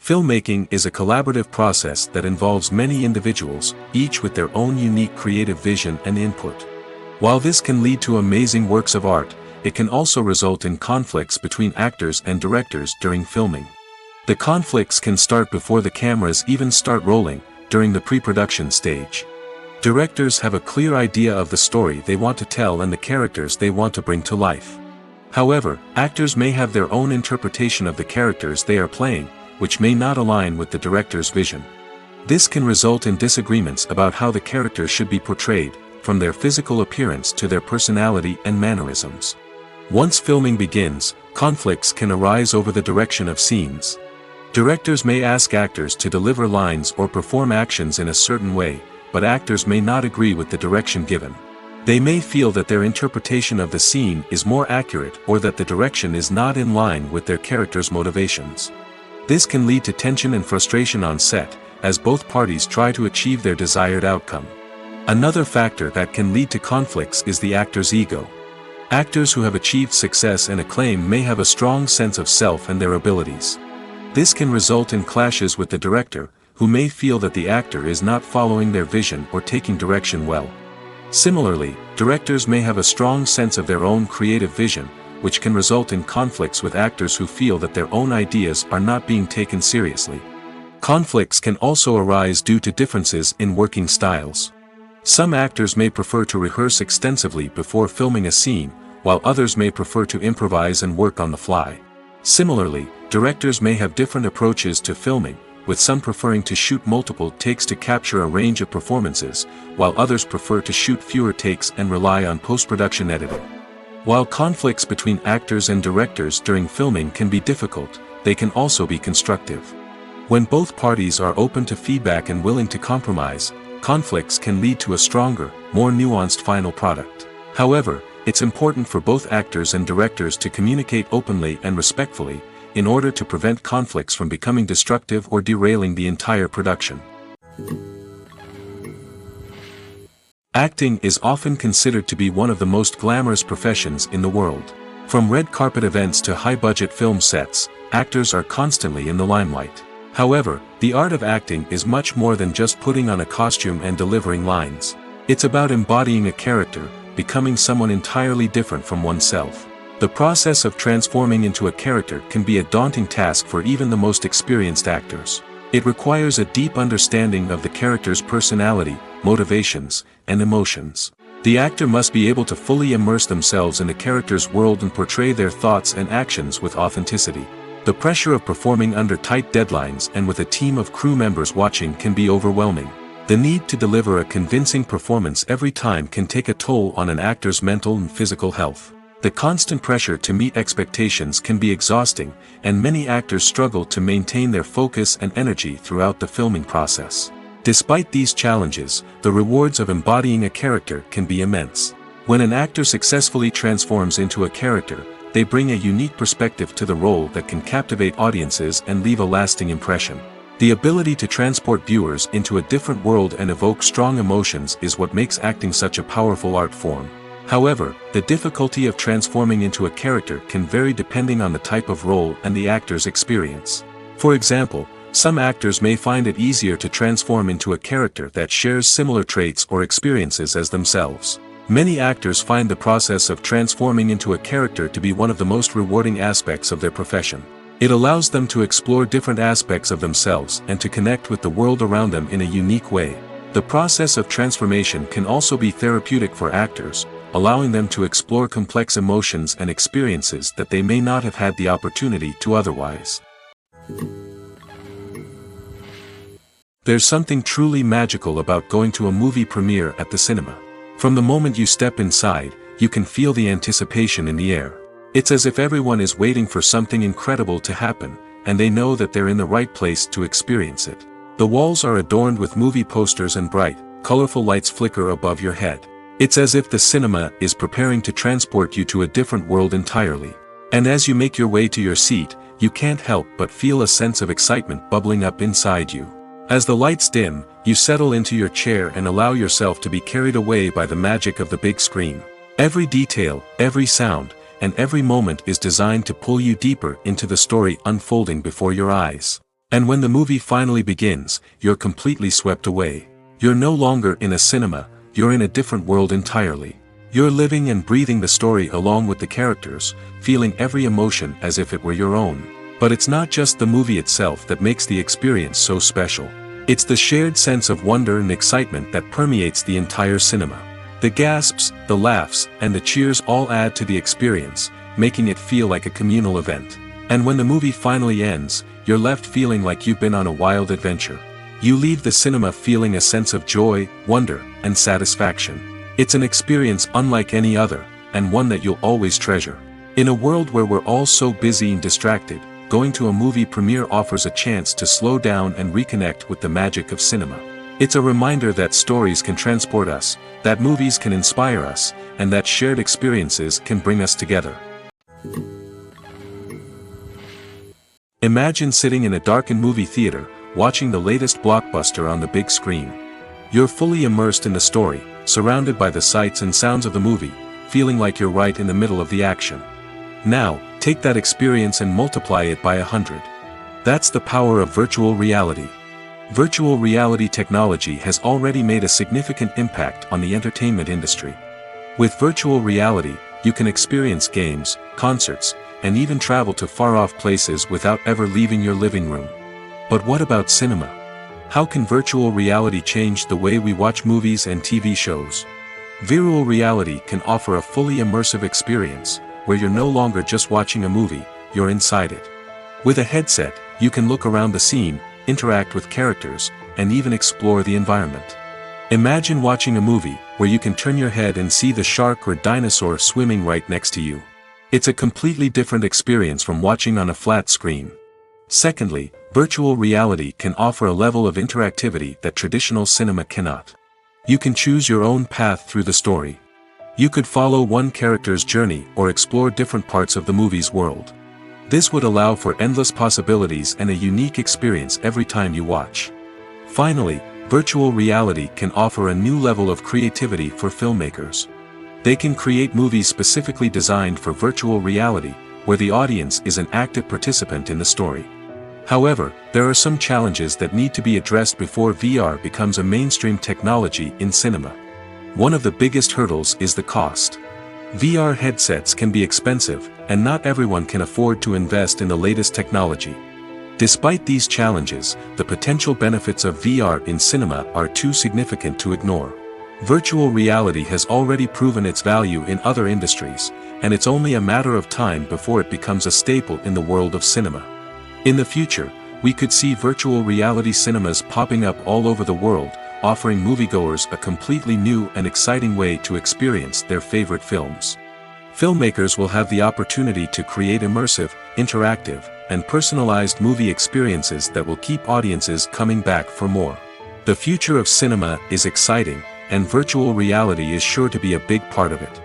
Filmmaking is a collaborative process that involves many individuals, each with their own unique creative vision and input. While this can lead to amazing works of art, it can also result in conflicts between actors and directors during filming. The conflicts can start before the cameras even start rolling, during the pre-production stage. Directors have a clear idea of the story they want to tell and the characters they want to bring to life. However, actors may have their own interpretation of the characters they are playing, which may not align with the director's vision. This can result in disagreements about how the characters should be portrayed, from their physical appearance to their personality and mannerisms. Once filming begins, conflicts can arise over the direction of scenes. Directors may ask actors to deliver lines or perform actions in a certain way, but actors may not agree with the direction given. They may feel that their interpretation of the scene is more accurate or that the direction is not in line with their character's motivations. This can lead to tension and frustration on set, as both parties try to achieve their desired outcome. Another factor that can lead to conflicts is the actor's ego. Actors who have achieved success and acclaim may have a strong sense of self and their abilities. This can result in clashes with the director, who may feel that the actor is not following their vision or taking direction well. Similarly, directors may have a strong sense of their own creative vision, which can result in conflicts with actors who feel that their own ideas are not being taken seriously. Conflicts can also arise due to differences in working styles. Some actors may prefer to rehearse extensively before filming a scene, while others may prefer to improvise and work on the fly. Similarly, directors may have different approaches to filming, with some preferring to shoot multiple takes to capture a range of performances, while others prefer to shoot fewer takes and rely on post-production editing. While conflicts between actors and directors during filming can be difficult, they can also be constructive. When both parties are open to feedback and willing to compromise, conflicts can lead to a stronger, more nuanced final product. However, it's important for both actors and directors to communicate openly and respectfully, in order to prevent conflicts from becoming destructive or derailing the entire production. Acting is often considered to be one of the most glamorous professions in the world. From red carpet events to high-budget film sets, actors are constantly in the limelight. However, the art of acting is much more than just putting on a costume and delivering lines. It's about embodying a character, becoming someone entirely different from oneself. The process of transforming into a character can be a daunting task for even the most experienced actors. It requires a deep understanding of the character's personality, motivations, and emotions. The actor must be able to fully immerse themselves in the character's world and portray their thoughts and actions with authenticity. The pressure of performing under tight deadlines and with a team of crew members watching can be overwhelming. The need to deliver a convincing performance every time can take a toll on an actor's mental and physical health. The constant pressure to meet expectations can be exhausting, and many actors struggle to maintain their focus and energy throughout the filming process. Despite these challenges, the rewards of embodying a character can be immense. When an actor successfully transforms into a character, they bring a unique perspective to the role that can captivate audiences and leave a lasting impression. The ability to transport viewers into a different world and evoke strong emotions is what makes acting such a powerful art form. However, the difficulty of transforming into a character can vary depending on the type of role and the actor's experience. For example, some actors may find it easier to transform into a character that shares similar traits or experiences as themselves. Many actors find the process of transforming into a character to be one of the most rewarding aspects of their profession. It allows them to explore different aspects of themselves and to connect with the world around them in a unique way. The process of transformation can also be therapeutic for actors, allowing them to explore complex emotions and experiences that they may not have had the opportunity to otherwise. There's something truly magical about going to a movie premiere at the cinema. From the moment you step inside, you can feel the anticipation in the air. It's as if everyone is waiting for something incredible to happen, and they know that they're in the right place to experience it. The walls are adorned with movie posters and bright, colorful lights flicker above your head. It's as if the cinema is preparing to transport you to a different world entirely. And as you make your way to your seat, you can't help but feel a sense of excitement bubbling up inside you. As the lights dim, you settle into your chair and allow yourself to be carried away by the magic of the big screen. Every detail, every sound, and every moment is designed to pull you deeper into the story unfolding before your eyes. And when the movie finally begins, you're completely swept away. You're no longer in a cinema, you're in a different world entirely. You're living and breathing the story along with the characters, feeling every emotion as if it were your own. But it's not just the movie itself that makes the experience so special. It's the shared sense of wonder and excitement that permeates the entire cinema. The gasps, the laughs, and the cheers all add to the experience, making it feel like a communal event. And when the movie finally ends, you're left feeling like you've been on a wild adventure. You leave the cinema feeling a sense of joy, wonder, and satisfaction. It's an experience unlike any other, and one that you'll always treasure. In a world where we're all so busy and distracted, going to a movie premiere offers a chance to slow down and reconnect with the magic of cinema. It's a reminder that stories can transport us, that movies can inspire us, and that shared experiences can bring us together. Imagine sitting in a darkened movie theater, watching the latest blockbuster on the big screen. You're fully immersed in the story, surrounded by the sights and sounds of the movie, feeling like you're right in the middle of the action. Now, take that experience and multiply it by 100. That's the power of virtual reality. Virtual reality technology has already made a significant impact on the entertainment industry. With virtual reality, you can experience games, concerts, and even travel to far-off places without ever leaving your living room. But what about cinema? How can virtual reality change the way we watch movies and TV shows? Virtual reality can offer a fully immersive experience, where you're no longer just watching a movie, you're inside it. With a headset, you can look around the scene, interact with characters, and even explore the environment. Imagine watching a movie, where you can turn your head and see the shark or dinosaur swimming right next to you. It's a completely different experience from watching on a flat screen. Secondly, virtual reality can offer a level of interactivity that traditional cinema cannot. You can choose your own path through the story. You could follow one character's journey or explore different parts of the movie's world. This would allow for endless possibilities and a unique experience every time you watch. Finally, virtual reality can offer a new level of creativity for filmmakers. They can create movies specifically designed for virtual reality, where the audience is an active participant in the story. However, there are some challenges that need to be addressed before VR becomes a mainstream technology in cinema. One of the biggest hurdles is the cost. VR headsets can be expensive, and not everyone can afford to invest in the latest technology. Despite these challenges, the potential benefits of VR in cinema are too significant to ignore. Virtual reality has already proven its value in other industries, and it's only a matter of time before it becomes a staple in the world of cinema. In the future, we could see virtual reality cinemas popping up all over the world, offering moviegoers a completely new and exciting way to experience their favorite films. Filmmakers will have the opportunity to create immersive, interactive, and personalized movie experiences that will keep audiences coming back for more. The future of cinema is exciting, and virtual reality is sure to be a big part of it.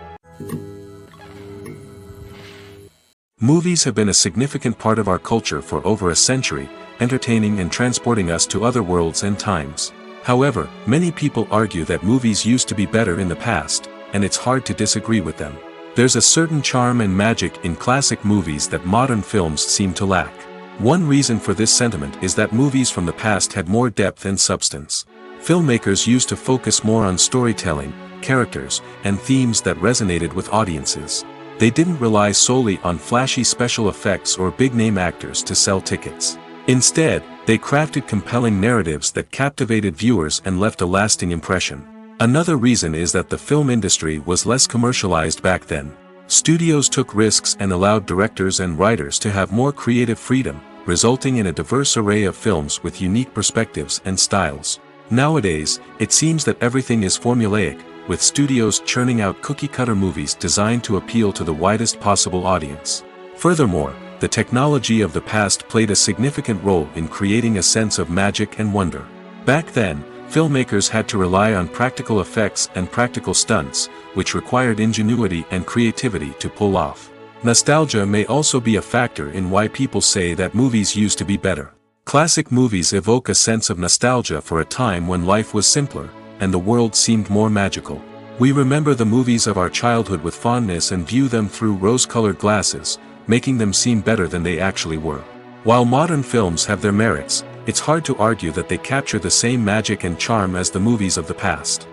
Movies have been a significant part of our culture for over a century, entertaining and transporting us to other worlds and times. However, many people argue that movies used to be better in the past, and it's hard to disagree with them. There's a certain charm and magic in classic movies that modern films seem to lack. One reason for this sentiment is that movies from the past had more depth and substance. Filmmakers used to focus more on storytelling, characters, and themes that resonated with audiences. They didn't rely solely on flashy special effects or big-name actors to sell tickets. Instead, they crafted compelling narratives that captivated viewers and left a lasting impression. Another reason is that the film industry was less commercialized back then. Studios took risks and allowed directors and writers to have more creative freedom, resulting in a diverse array of films with unique perspectives and styles. Nowadays, it seems that everything is formulaic, with studios churning out cookie-cutter movies designed to appeal to the widest possible audience. Furthermore, the technology of the past played a significant role in creating a sense of magic and wonder. Back then, filmmakers had to rely on practical effects and practical stunts, which required ingenuity and creativity to pull off. Nostalgia may also be a factor in why people say that movies used to be better. Classic movies evoke a sense of nostalgia for a time when life was simpler, and the world seemed more magical. We remember the movies of our childhood with fondness and view them through rose-colored glasses, making them seem better than they actually were. While modern films have their merits, it's hard to argue that they capture the same magic and charm as the movies of the past.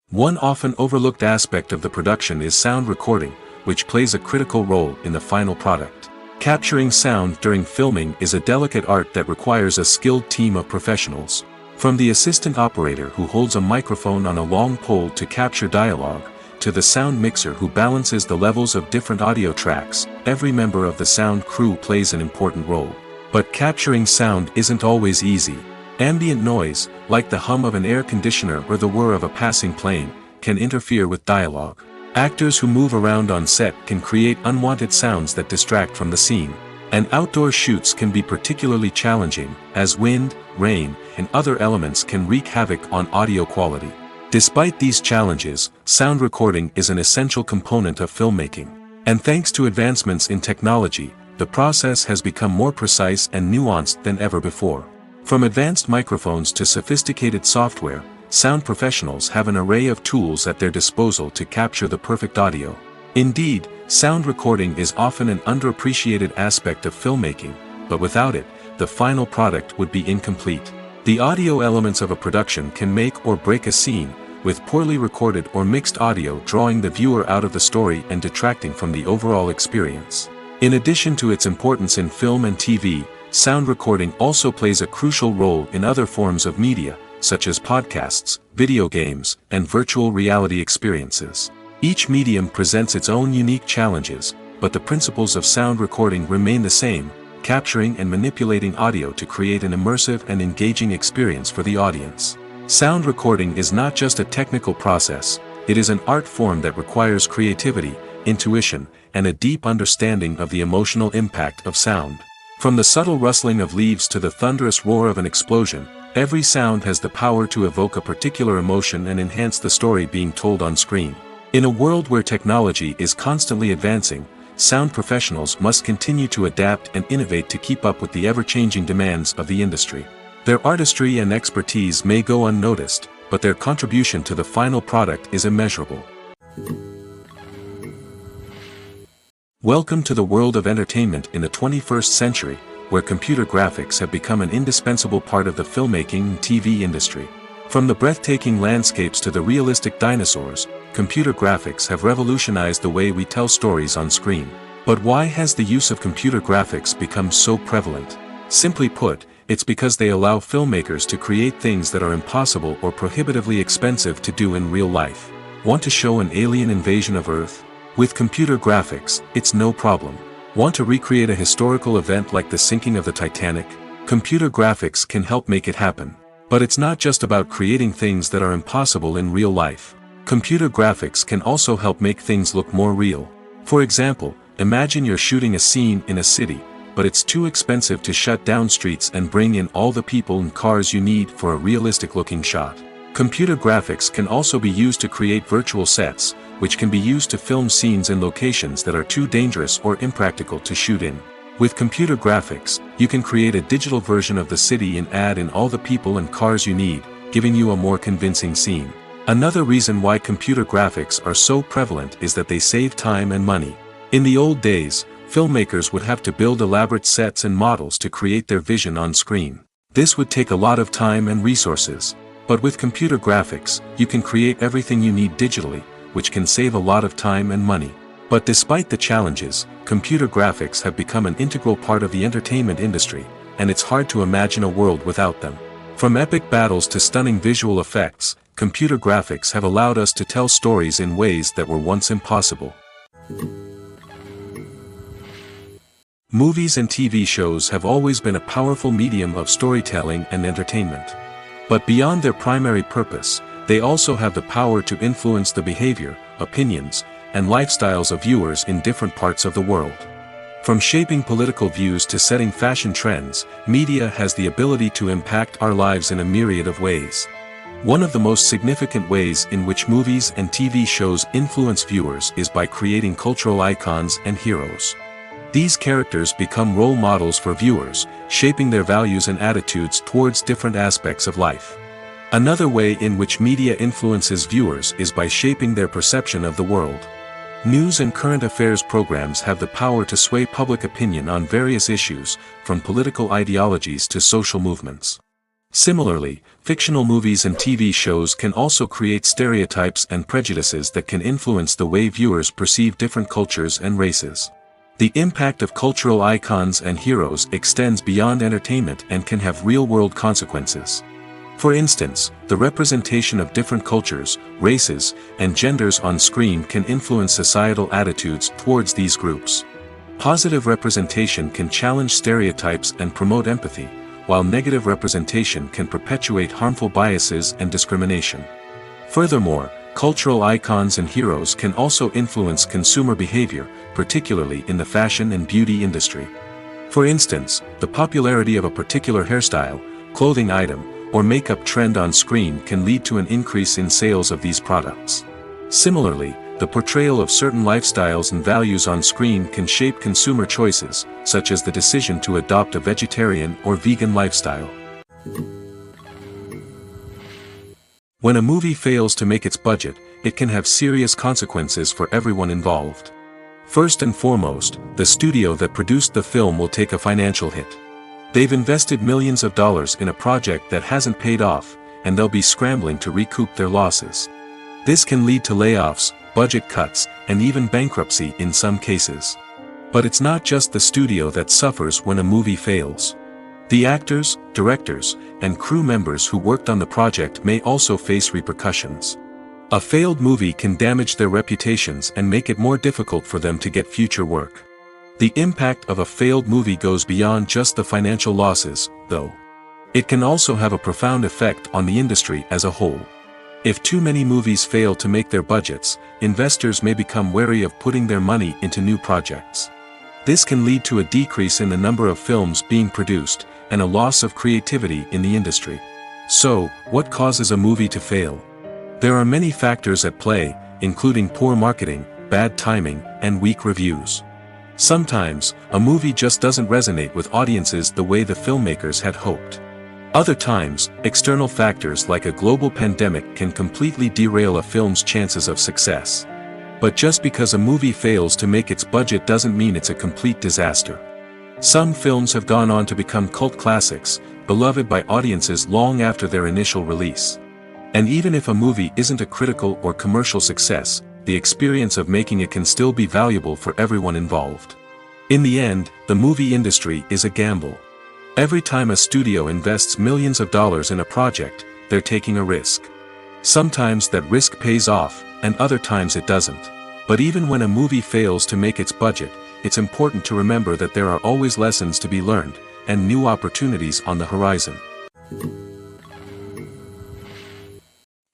One often overlooked aspect of the production is sound recording, which plays a critical role in the final product. Capturing sound during filming is a delicate art that requires a skilled team of professionals. From the assistant operator who holds a microphone on a long pole to capture dialogue, to the sound mixer who balances the levels of different audio tracks, every member of the sound crew plays an important role. But capturing sound isn't always easy. Ambient noise, like the hum of an air conditioner or the whir of a passing plane, can interfere with dialogue. Actors who move around on set can create unwanted sounds that distract from the scene. And outdoor shoots can be particularly challenging, as wind, rain, and other elements can wreak havoc on audio quality. Despite these challenges, sound recording is an essential component of filmmaking. And thanks to advancements in technology, the process has become more precise and nuanced than ever before. From advanced microphones to sophisticated software, sound professionals have an array of tools at their disposal to capture the perfect audio. Indeed, sound recording is often an underappreciated aspect of filmmaking, but without it, the final product would be incomplete. The audio elements of a production can make or break a scene, with poorly recorded or mixed audio drawing the viewer out of the story and detracting from the overall experience. In addition to its importance in film and TV, sound recording also plays a crucial role in other forms of media, such as podcasts, video games, and virtual reality experiences. Each medium presents its own unique challenges, but the principles of sound recording remain the same, capturing and manipulating audio to create an immersive and engaging experience for the audience. Sound recording is not just a technical process, it is an art form that requires creativity, intuition, and a deep understanding of the emotional impact of sound. From the subtle rustling of leaves to the thunderous roar of an explosion, every sound has the power to evoke a particular emotion and enhance the story being told on screen. In a world where technology is constantly advancing, sound professionals must continue to adapt and innovate to keep up with the ever-changing demands of the industry. Their artistry and expertise may go unnoticed, but their contribution to the final product is immeasurable. Welcome to the world of entertainment in the 21st century, where computer graphics have become an indispensable part of the filmmaking and TV industry. From the breathtaking landscapes to the realistic dinosaurs, computer graphics have revolutionized the way we tell stories on screen. But why has the use of computer graphics become so prevalent? Simply put, it's because they allow filmmakers to create things that are impossible or prohibitively expensive to do in real life. Want to show an alien invasion of Earth? With computer graphics, it's no problem. Want to recreate a historical event like the sinking of the Titanic? Computer graphics can help make it happen. But it's not just about creating things that are impossible in real life. Computer graphics can also help make things look more real. For example, imagine you're shooting a scene in a city, but it's too expensive to shut down streets and bring in all the people and cars you need for a realistic-looking shot. Computer graphics can also be used to create virtual sets, which can be used to film scenes in locations that are too dangerous or impractical to shoot in. With computer graphics, you can create a digital version of the city and add in all the people and cars you need, giving you a more convincing scene. Another reason why computer graphics are so prevalent is that they save time and money. In the old days, filmmakers would have to build elaborate sets and models to create their vision on screen. This would take a lot of time and resources. But with computer graphics, you can create everything you need digitally, which can save a lot of time and money. But despite the challenges, computer graphics have become an integral part of the entertainment industry, and it's hard to imagine a world without them. From epic battles to stunning visual effects, computer graphics have allowed us to tell stories in ways that were once impossible. Movies and TV shows have always been a powerful medium of storytelling and entertainment. But beyond their primary purpose, they also have the power to influence the behavior, opinions, and lifestyles of viewers in different parts of the world. From shaping political views to setting fashion trends, media has the ability to impact our lives in a myriad of ways. One of the most significant ways in which movies and TV shows influence viewers is by creating cultural icons and heroes. These characters become role models for viewers, shaping their values and attitudes towards different aspects of life. Another way in which media influences viewers is by shaping their perception of the world. News and current affairs programs have the power to sway public opinion on various issues, from political ideologies to social movements. Similarly, fictional movies and TV shows can also create stereotypes and prejudices that can influence the way viewers perceive different cultures and races. The impact of cultural icons and heroes extends beyond entertainment and can have real-world consequences. For instance, the representation of different cultures, races, and genders on screen can influence societal attitudes towards these groups. Positive representation can challenge stereotypes and promote empathy, while negative representation can perpetuate harmful biases and discrimination. Furthermore, Cultural icons and heroes can also influence consumer behavior, particularly in the fashion and beauty industry. For instance, the popularity of a particular hairstyle, clothing item, or makeup trend on screen can lead to an increase in sales of these products. Similarly, the portrayal of certain lifestyles and values on screen can shape consumer choices, such as the decision to adopt a vegetarian or vegan lifestyle. When a movie fails to make its budget, it can have serious consequences for everyone involved. First and foremost, the studio that produced the film will take a financial hit. They've invested millions of dollars in a project that hasn't paid off, and they'll be scrambling to recoup their losses. This can lead to layoffs, budget cuts, and even bankruptcy in some cases. But it's not just the studio that suffers when a movie fails. The actors, directors, and crew members who worked on the project may also face repercussions. A failed movie can damage their reputations and make it more difficult for them to get future work. The impact of a failed movie goes beyond just the financial losses, though. It can also have a profound effect on the industry as a whole. If too many movies fail to make their budgets, investors may become wary of putting their money into new projects. This can lead to a decrease in the number of films being produced, and a loss of creativity in the industry. So, what causes a movie to fail? There are many factors at play, including poor marketing, bad timing, and weak reviews. Sometimes, a movie just doesn't resonate with audiences the way the filmmakers had hoped. Other times, external factors like a global pandemic can completely derail a film's chances of success. But just because a movie fails to make its budget doesn't mean it's a complete disaster. Some films have gone on to become cult classics, beloved by audiences long after their initial release. And even if a movie isn't a critical or commercial success, the experience of making it can still be valuable for everyone involved. In the end, the movie industry is a gamble. Every time a studio invests millions of dollars in a project, they're taking a risk. Sometimes that risk pays off, and other times it doesn't. But even when a movie fails to make its budget, it's important to remember that there are always lessons to be learned, and new opportunities on the horizon.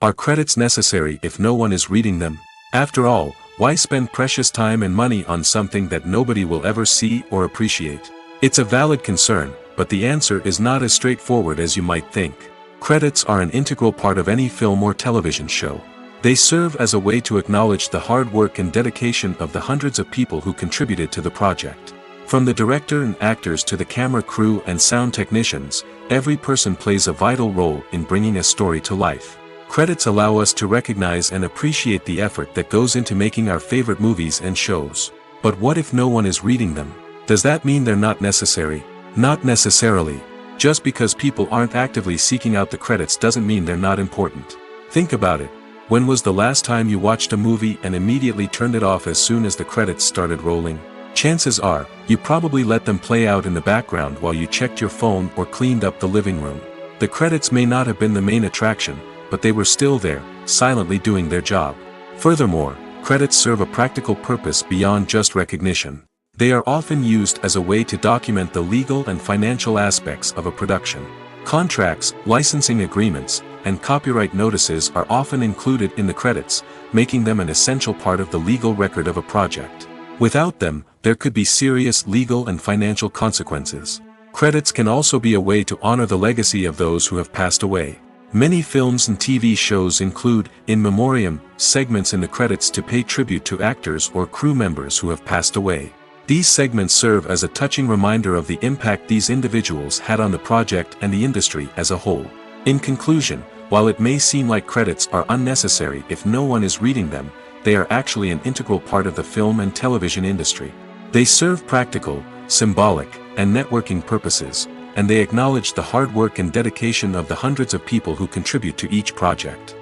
Are credits necessary if no one is reading them? After all, why spend precious time and money on something that nobody will ever see or appreciate? It's a valid concern, but the answer is not as straightforward as you might think. Credits are an integral part of any film or television show. They serve as a way to acknowledge the hard work and dedication of the hundreds of people who contributed to the project. From the director and actors to the camera crew and sound technicians, every person plays a vital role in bringing a story to life. Credits allow us to recognize and appreciate the effort that goes into making our favorite movies and shows. But what if no one is reading them? Does that mean they're not necessary? Not necessarily. Just because people aren't actively seeking out the credits doesn't mean they're not important. Think about it. When was the last time you watched a movie and immediately turned it off as soon as the credits started rolling? Chances are, you probably let them play out in the background while you checked your phone or cleaned up the living room. The credits may not have been the main attraction, but they were still there, silently doing their job. Furthermore, credits serve a practical purpose beyond just recognition. They are often used as a way to document the legal and financial aspects of a production. Contracts, licensing agreements, and copyright notices are often included in the credits, making them an essential part of the legal record of a project. Without them, there could be serious legal and financial consequences. Credits can also be a way to honor the legacy of those who have passed away. Many films and TV shows include, in memoriam, segments in the credits to pay tribute to actors or crew members who have passed away. These segments serve as a touching reminder of the impact these individuals had on the project and the industry as a whole. In conclusion, while it may seem like credits are unnecessary if no one is reading them, they are actually an integral part of the film and television industry. They serve practical, symbolic, and networking purposes, and they acknowledge the hard work and dedication of the hundreds of people who contribute to each project.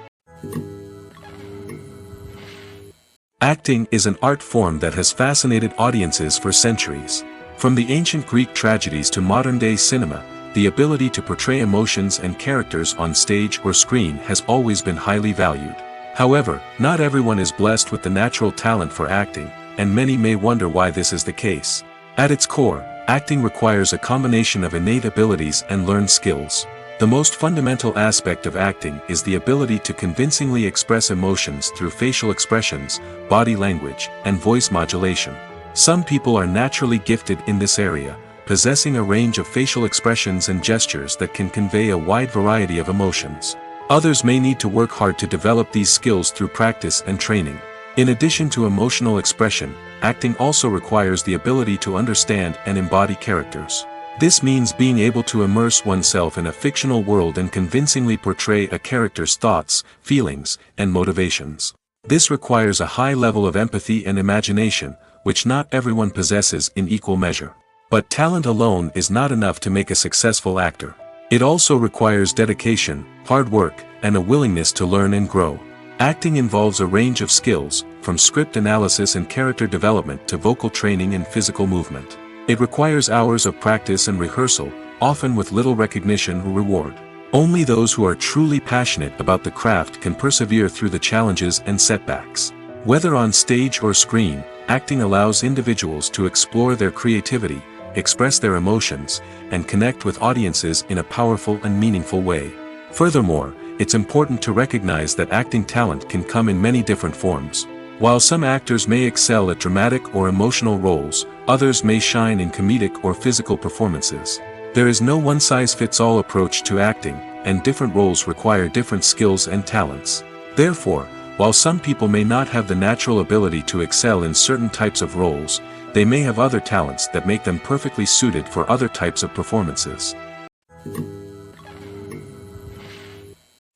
Acting is an art form that has fascinated audiences for centuries. From the ancient Greek tragedies to modern-day cinema, the ability to portray emotions and characters on stage or screen has always been highly valued. However, not everyone is blessed with the natural talent for acting, and many may wonder why this is the case. At its core, acting requires a combination of innate abilities and learned skills. The most fundamental aspect of acting is the ability to convincingly express emotions through facial expressions, body language, and voice modulation. Some people are naturally gifted in this area, possessing a range of facial expressions and gestures that can convey a wide variety of emotions. Others may need to work hard to develop these skills through practice and training. In addition to emotional expression, acting also requires the ability to understand and embody characters. This means being able to immerse oneself in a fictional world and convincingly portray a character's thoughts, feelings, and motivations. This requires a high level of empathy and imagination, which not everyone possesses in equal measure. But talent alone is not enough to make a successful actor. It also requires dedication, hard work, and a willingness to learn and grow. Acting involves a range of skills, from script analysis and character development to vocal training and physical movement. It requires hours of practice and rehearsal, often with little recognition or reward. Only those who are truly passionate about the craft can persevere through the challenges and setbacks. Whether on stage or screen, acting allows individuals to explore their creativity, express their emotions, and connect with audiences in a powerful and meaningful way. Furthermore, it's important to recognize that acting talent can come in many different forms. While some actors may excel at dramatic or emotional roles, others may shine in comedic or physical performances. There is no one-size-fits-all approach to acting, and different roles require different skills and talents. Therefore, while some people may not have the natural ability to excel in certain types of roles, they may have other talents that make them perfectly suited for other types of performances.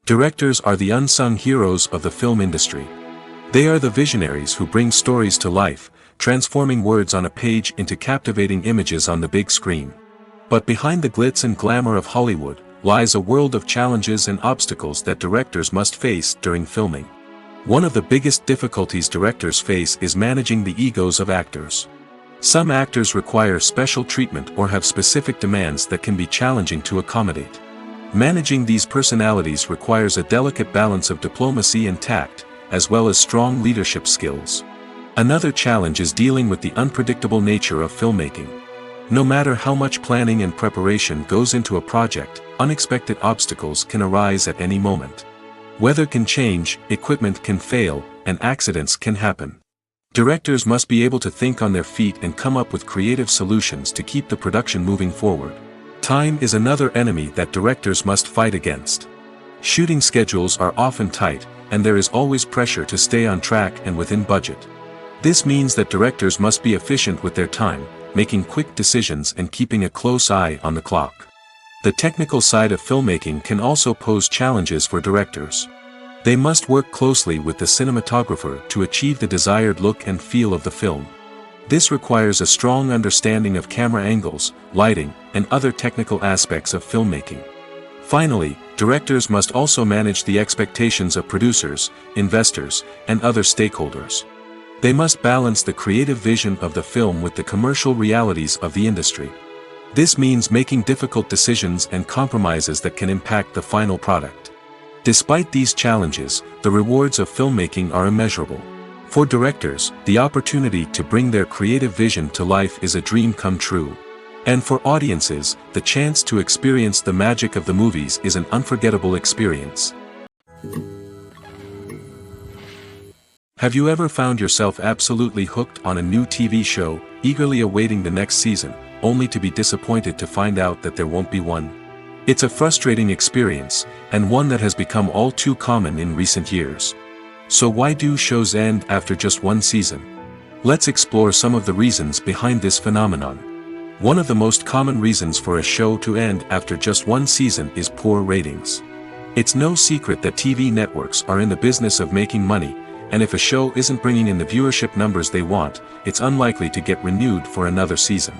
Directors are the unsung heroes of the film industry. They are the visionaries who bring stories to life, transforming words on a page into captivating images on the big screen. But behind the glitz and glamour of Hollywood, lies a world of challenges and obstacles that directors must face during filming. One of the biggest difficulties directors face is managing the egos of actors. Some actors require special treatment or have specific demands that can be challenging to accommodate. Managing these personalities requires a delicate balance of diplomacy and tact, as well as strong leadership skills. Another challenge is dealing with the unpredictable nature of filmmaking. No matter how much planning and preparation goes into a project, unexpected obstacles can arise at any moment. Weather can change, equipment can fail, and accidents can happen. Directors must be able to think on their feet and come up with creative solutions to keep the production moving forward. Time is another enemy that directors must fight against. Shooting schedules are often tight, and there is always pressure to stay on track and within budget. This means that directors must be efficient with their time, making quick decisions and keeping a close eye on the clock. The technical side of filmmaking can also pose challenges for directors. They must work closely with the cinematographer to achieve the desired look and feel of the film. This requires a strong understanding of camera angles, lighting, and other technical aspects of filmmaking. Finally, directors must also manage the expectations of producers, investors, and other stakeholders. They must balance the creative vision of the film with the commercial realities of the industry. This means making difficult decisions and compromises that can impact the final product. Despite these challenges, the rewards of filmmaking are immeasurable. For directors, the opportunity to bring their creative vision to life is a dream come true. And for audiences, the chance to experience the magic of the movies is an unforgettable experience. Have you ever found yourself absolutely hooked on a new TV show, eagerly awaiting the next season, only to be disappointed to find out that there won't be one? It's a frustrating experience, and one that has become all too common in recent years. So why do shows end after just one season? Let's explore some of the reasons behind this phenomenon. One of the most common reasons for a show to end after just one season is poor ratings. It's no secret that TV networks are in the business of making money, and if a show isn't bringing in the viewership numbers they want, it's unlikely to get renewed for another season.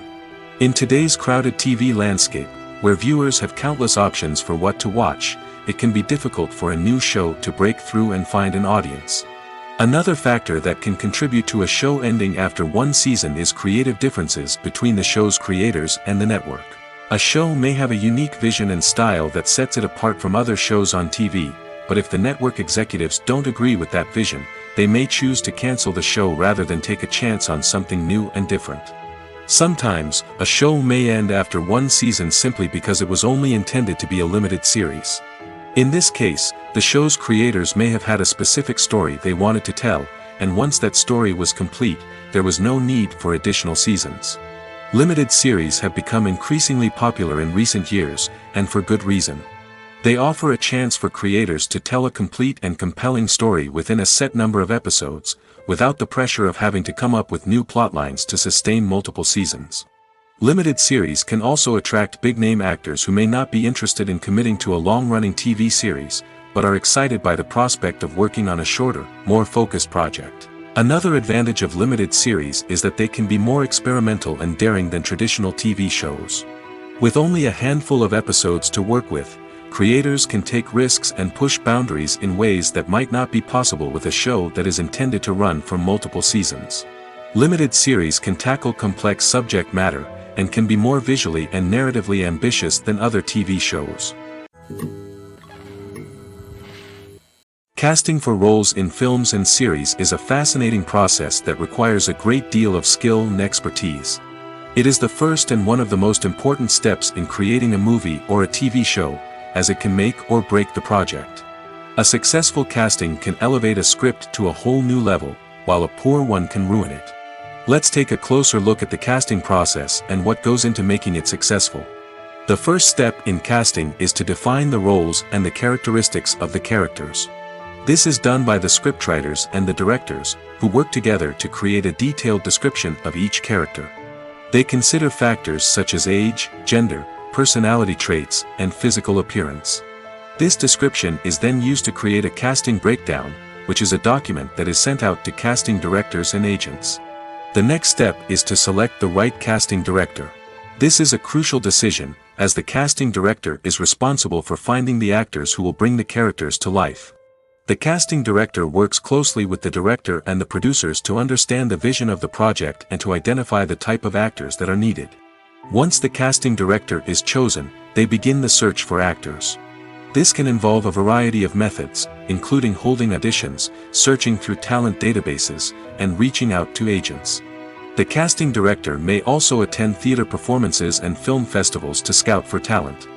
In today's crowded TV landscape, where viewers have countless options for what to watch, it can be difficult for a new show to break through and find an audience. Another factor that can contribute to a show ending after one season is creative differences between the show's creators and the network. A show may have a unique vision and style that sets it apart from other shows on TV, but if the network executives don't agree with that vision, they may choose to cancel the show rather than take a chance on something new and different. Sometimes, a show may end after one season simply because it was only intended to be a limited series. In this case, the show's creators may have had a specific story they wanted to tell, and once that story was complete, there was no need for additional seasons. Limited series have become increasingly popular in recent years, and for good reason. They offer a chance for creators to tell a complete and compelling story within a set number of episodes, without the pressure of having to come up with new plotlines to sustain multiple seasons. Limited series can also attract big-name actors who may not be interested in committing to a long-running TV series, but are excited by the prospect of working on a shorter, more focused project. Another advantage of limited series is that they can be more experimental and daring than traditional TV shows. With only a handful of episodes to work with, creators can take risks and push boundaries in ways that might not be possible with a show that is intended to run for multiple seasons. Limited series can tackle complex subject matter, and can be more visually and narratively ambitious than other TV shows. Casting for roles in films and series is a fascinating process that requires a great deal of skill and expertise. It is the first and one of the most important steps in creating a movie or a TV show, as it can make or break the project. A successful casting can elevate a script to a whole new level, while a poor one can ruin it. Let's take a closer look at the casting process and what goes into making it successful. The first step in casting is to define the roles and the characteristics of the characters. This is done by the scriptwriters and the directors, who work together to create a detailed description of each character. They consider factors such as age, gender, personality traits, and physical appearance. This description is then used to create a casting breakdown, which is a document that is sent out to casting directors and agents. The next step is to select the right casting director. This is a crucial decision, as the casting director is responsible for finding the actors who will bring the characters to life. The casting director works closely with the director and the producers to understand the vision of the project and to identify the type of actors that are needed. Once the casting director is chosen, they begin the search for actors. This can involve a variety of methods, including holding auditions, searching through talent databases, and reaching out to agents. The casting director may also attend theater performances and film festivals to scout for talent.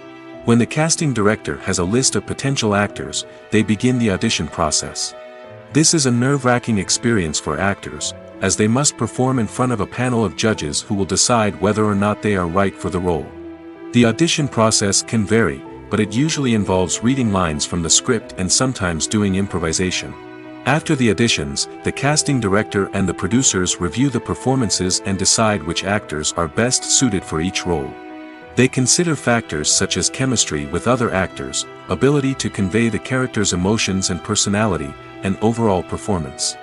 When the casting director has a list of potential actors, they begin the audition process. This is a nerve-wracking experience for actors, as they must perform in front of a panel of judges who will decide whether or not they are right for the role. The audition process can vary, but it usually involves reading lines from the script and sometimes doing improvisation. After the auditions, the casting director and the producers review the performances and decide which actors are best suited for each role. They consider factors such as chemistry with other actors, ability to convey the character's emotions and personality, and overall performance.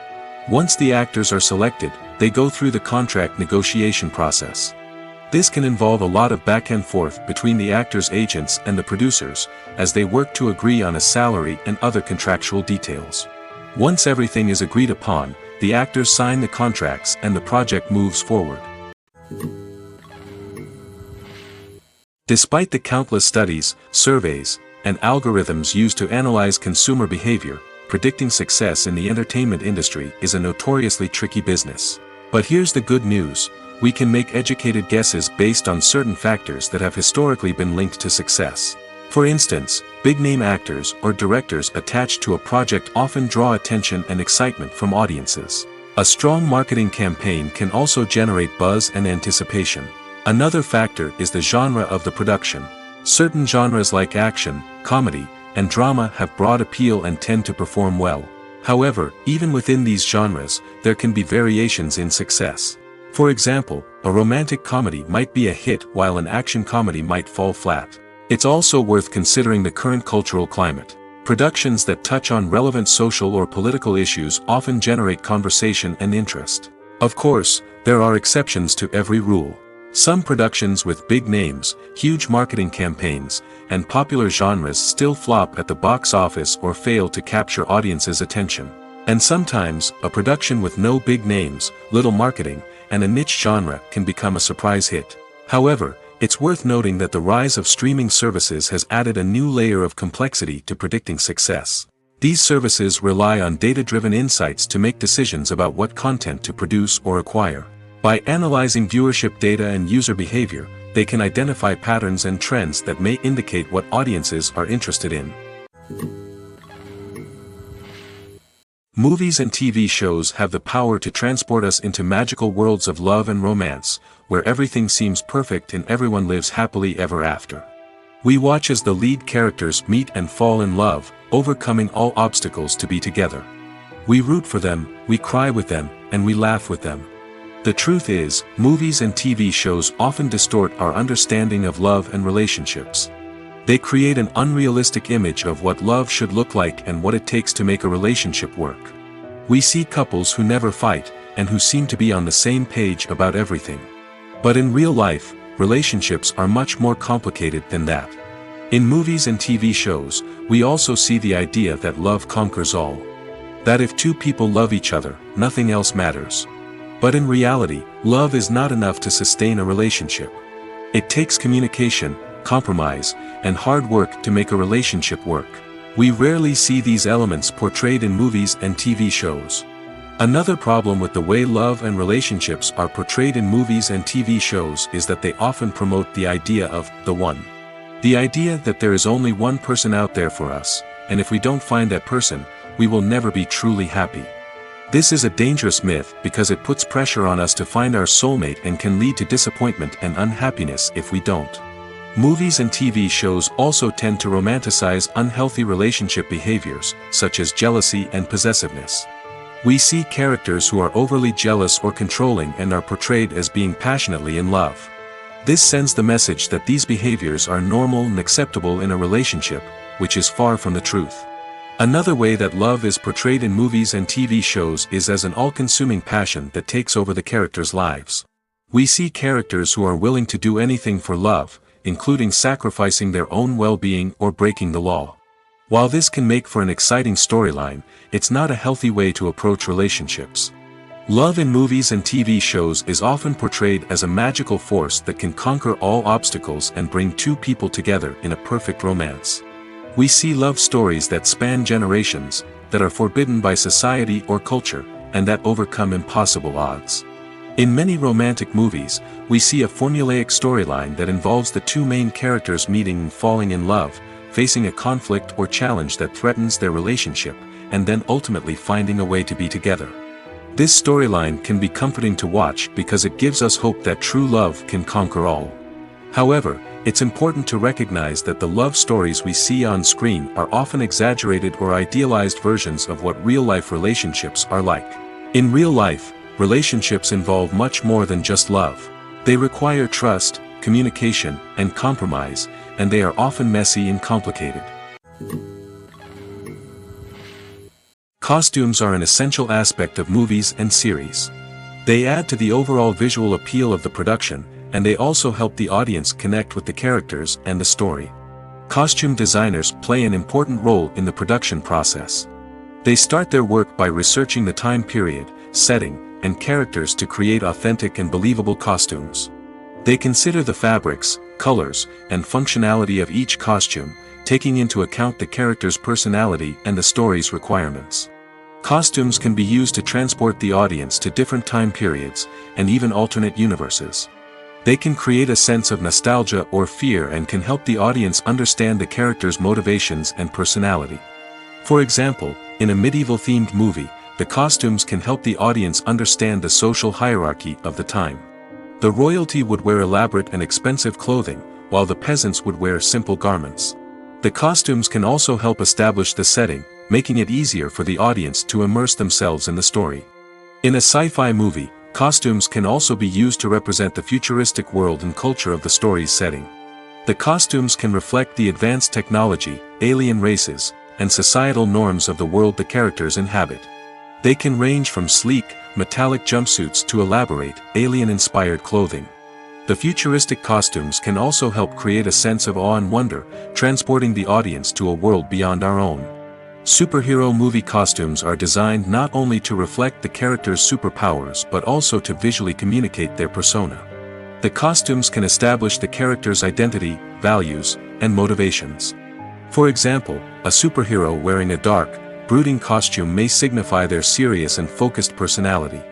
Once the actors are selected, they go through the contract negotiation process. This can involve a lot of back and forth between the actors' agents and the producers, as they work to agree on a salary and other contractual details. Once everything is agreed upon, the actors sign the contracts and the project moves forward. Despite the countless studies, surveys, and algorithms used to analyze consumer behavior, predicting success in the entertainment industry is a notoriously tricky business. But here's the good news: we can make educated guesses based on certain factors that have historically been linked to success. For instance, big-name actors or directors attached to a project often draw attention and excitement from audiences. A strong marketing campaign can also generate buzz and anticipation. Another factor is the genre of the production. Certain genres like action, comedy, and drama have broad appeal and tend to perform well. However, even within these genres, there can be variations in success. For example, a romantic comedy might be a hit while an action comedy might fall flat. It's also worth considering the current cultural climate. Productions that touch on relevant social or political issues often generate conversation and interest. Of course, there are exceptions to every rule. Some productions with big names, huge marketing campaigns, and popular genres still flop at the box office or fail to capture audiences' attention. And sometimes, a production with no big names, little marketing, and a niche genre can become a surprise hit. However, it's worth noting that the rise of streaming services has added a new layer of complexity to predicting success. These services rely on data-driven insights to make decisions about what content to produce or acquire. By analyzing viewership data and user behavior, they can identify patterns and trends that may indicate what audiences are interested in. Movies and TV shows have the power to transport us into magical worlds of love and romance, where everything seems perfect and everyone lives happily ever after. We watch as the lead characters meet and fall in love, overcoming all obstacles to be together. We root for them, we cry with them, and we laugh with them. The truth is, movies and TV shows often distort our understanding of love and relationships. They create an unrealistic image of what love should look like and what it takes to make a relationship work. We see couples who never fight, and who seem to be on the same page about everything. But in real life, relationships are much more complicated than that. In movies and TV shows, we also see the idea that love conquers all. That if two people love each other, nothing else matters. But in reality, love is not enough to sustain a relationship. It takes communication, compromise, and hard work to make a relationship work. We rarely see these elements portrayed in movies and TV shows. Another problem with the way love and relationships are portrayed in movies and TV shows is that they often promote the idea of the one. The idea that there is only one person out there for us, and if we don't find that person, we will never be truly happy. This is a dangerous myth because it puts pressure on us to find our soulmate and can lead to disappointment and unhappiness if we don't. Movies and TV shows also tend to romanticize unhealthy relationship behaviors, such as jealousy and possessiveness. We see characters who are overly jealous or controlling and are portrayed as being passionately in love. This sends the message that these behaviors are normal and acceptable in a relationship, which is far from the truth. Another way that love is portrayed in movies and TV shows is as an all-consuming passion that takes over the characters' lives. We see characters who are willing to do anything for love, including sacrificing their own well-being or breaking the law. While this can make for an exciting storyline, it's not a healthy way to approach relationships. Love in movies and TV shows is often portrayed as a magical force that can conquer all obstacles and bring two people together in a perfect romance. We see love stories that span generations, that are forbidden by society or culture, and that overcome impossible odds. In many romantic movies, we see a formulaic storyline that involves the two main characters meeting and falling in love, facing a conflict or challenge that threatens their relationship, and then ultimately finding a way to be together. This storyline can be comforting to watch because it gives us hope that true love can conquer all. However, it's important to recognize that the love stories we see on screen are often exaggerated or idealized versions of what real-life relationships are like. In real life, relationships involve much more than just love. They require trust, communication, and compromise, and they are often messy and complicated. Costumes are an essential aspect of movies and series. They add to the overall visual appeal of the production, and they also help the audience connect with the characters and the story. Costume designers play an important role in the production process. They start their work by researching the time period, setting, and characters to create authentic and believable costumes. They consider the fabrics, colors, and functionality of each costume, taking into account the character's personality and the story's requirements. Costumes can be used to transport the audience to different time periods, and even alternate universes. They can create a sense of nostalgia or fear and can help the audience understand the character's motivations and personality. For example, in a medieval-themed movie, the costumes can help the audience understand the social hierarchy of the time. The royalty would wear elaborate and expensive clothing, while the peasants would wear simple garments. The costumes can also help establish the setting, making it easier for the audience to immerse themselves in the story. In a sci-fi movie, costumes can also be used to represent the futuristic world and culture of the story's setting. The costumes can reflect the advanced technology, alien races, and societal norms of the world the characters inhabit. They can range from sleek, metallic jumpsuits to elaborate, alien-inspired clothing. The futuristic costumes can also help create a sense of awe and wonder, transporting the audience to a world beyond our own. Superhero movie costumes are designed not only to reflect the character's superpowers but also to visually communicate their persona. The costumes can establish the character's identity, values, and motivations. For example, a superhero wearing a dark, brooding costume may signify their serious and focused personality.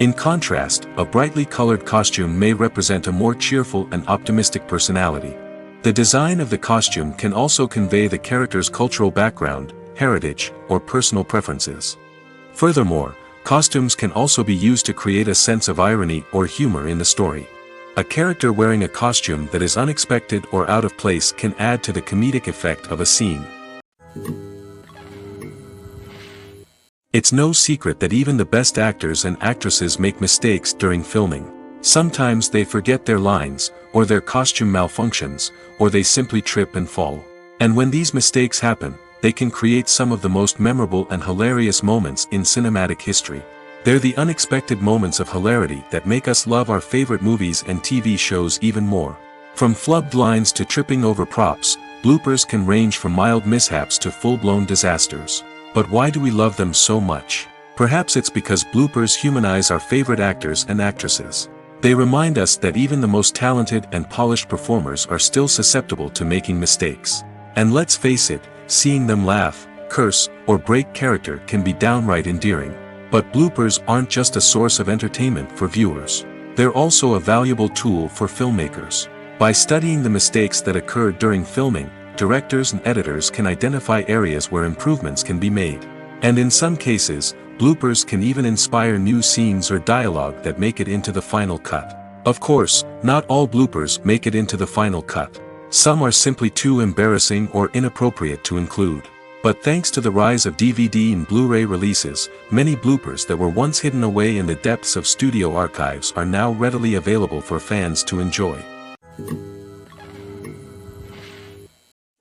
In contrast, a brightly colored costume may represent a more cheerful and optimistic personality. The design of the costume can also convey the character's cultural background, heritage, or personal preferences. Furthermore, costumes can also be used to create a sense of irony or humor in the story. A character wearing a costume that is unexpected or out of place can add to the comedic effect of a scene. It's no secret that even the best actors and actresses make mistakes during filming. Sometimes they forget their lines, or their costume malfunctions, or they simply trip and fall. And when these mistakes happen, they can create some of the most memorable and hilarious moments in cinematic history. They're the unexpected moments of hilarity that make us love our favorite movies and TV shows even more. From flubbed lines to tripping over props, bloopers can range from mild mishaps to full-blown disasters. But why do we love them so much? Perhaps it's because bloopers humanize our favorite actors and actresses. They remind us that even the most talented and polished performers are still susceptible to making mistakes. And let's face it, seeing them laugh, curse, or break character can be downright endearing. But bloopers aren't just a source of entertainment for viewers. They're also a valuable tool for filmmakers. By studying the mistakes that occurred during filming, directors and editors can identify areas where improvements can be made. And in some cases, bloopers can even inspire new scenes or dialogue that make it into the final cut. Of course, not all bloopers make it into the final cut. Some are simply too embarrassing or inappropriate to include. But thanks to the rise of DVD and Blu-ray releases, many bloopers that were once hidden away in the depths of studio archives are now readily available for fans to enjoy.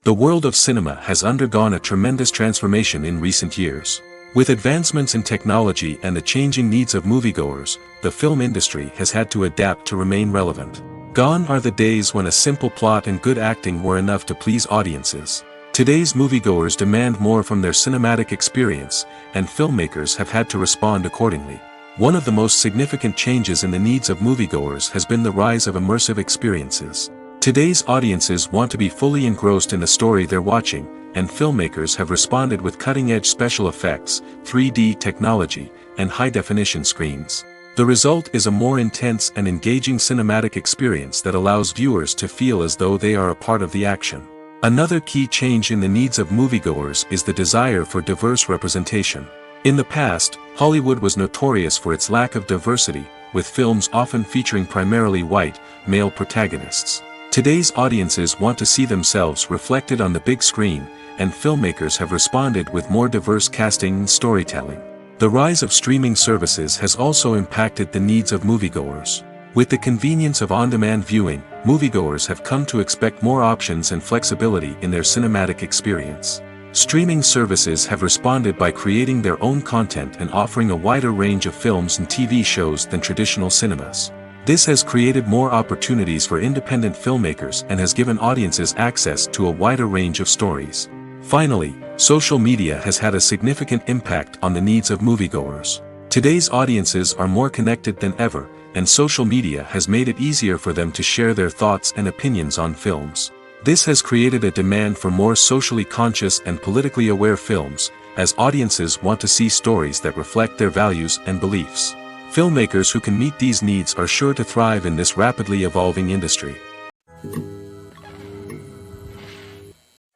The world of cinema has undergone a tremendous transformation in recent years. With advancements in technology and the changing needs of moviegoers, the film industry has had to adapt to remain relevant. Gone are the days when a simple plot and good acting were enough to please audiences. Today's moviegoers demand more from their cinematic experience, and filmmakers have had to respond accordingly. One of the most significant changes in the needs of moviegoers has been the rise of immersive experiences. Today's audiences want to be fully engrossed in the story they're watching, and filmmakers have responded with cutting-edge special effects, 3D technology, and high-definition screens. The result is a more intense and engaging cinematic experience that allows viewers to feel as though they are a part of the action. Another key change in the needs of moviegoers is the desire for diverse representation. In the past, Hollywood was notorious for its lack of diversity, with films often featuring primarily white, male protagonists. Today's audiences want to see themselves reflected on the big screen, and filmmakers have responded with more diverse casting and storytelling. The rise of streaming services has also impacted the needs of moviegoers. With the convenience of on-demand viewing, moviegoers have come to expect more options and flexibility in their cinematic experience. Streaming services have responded by creating their own content and offering a wider range of films and TV shows than traditional cinemas. This has created more opportunities for independent filmmakers and has given audiences access to a wider range of stories. Finally, social media has had a significant impact on the needs of moviegoers. Today's audiences are more connected than ever, and social media has made it easier for them to share their thoughts and opinions on films. This has created a demand for more socially conscious and politically aware films, as audiences want to see stories that reflect their values and beliefs. Filmmakers who can meet these needs are sure to thrive in this rapidly evolving industry.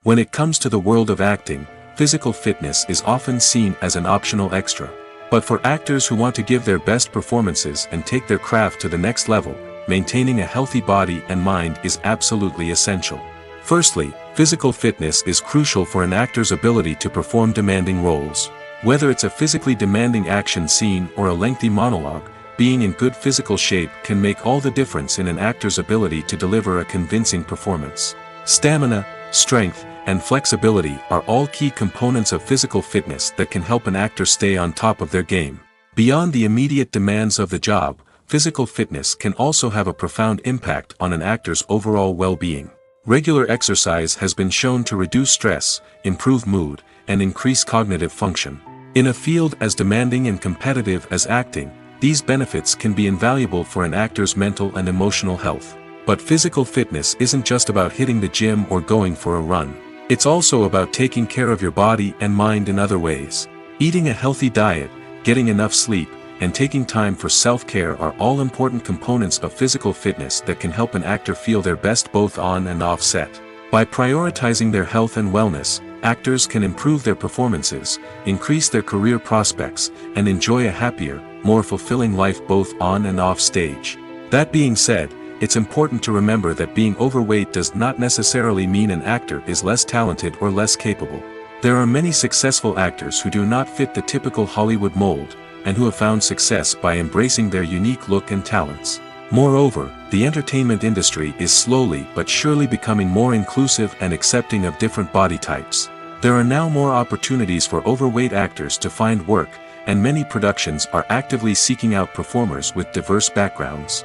When it comes to the world of acting, physical fitness is often seen as an optional extra. But for actors who want to give their best performances and take their craft to the next level, maintaining a healthy body and mind is absolutely essential. Firstly, physical fitness is crucial for an actor's ability to perform demanding roles. Whether it's a physically demanding action scene or a lengthy monologue, being in good physical shape can make all the difference in an actor's ability to deliver a convincing performance. Stamina, strength, and flexibility are all key components of physical fitness that can help an actor stay on top of their game. Beyond the immediate demands of the job, physical fitness can also have a profound impact on an actor's overall well-being. Regular exercise has been shown to reduce stress, improve mood, and increase cognitive function. In a field as demanding and competitive as acting, these benefits can be invaluable for an actor's mental and emotional health. But physical fitness isn't just about hitting the gym or going for a run. It's also about taking care of your body and mind in other ways. Eating a healthy diet, getting enough sleep, and taking time for self-care are all important components of physical fitness that can help an actor feel their best both on and off set. By prioritizing their health and wellness, actors can improve their performances, increase their career prospects, and enjoy a happier, more fulfilling life both on and off stage. That being said, it's important to remember that being overweight does not necessarily mean an actor is less talented or less capable. There are many successful actors who do not fit the typical Hollywood mold, and who have found success by embracing their unique look and talents. Moreover, the entertainment industry is slowly but surely becoming more inclusive and accepting of different body types. There are now more opportunities for overweight actors to find work, and many productions are actively seeking out performers with diverse backgrounds.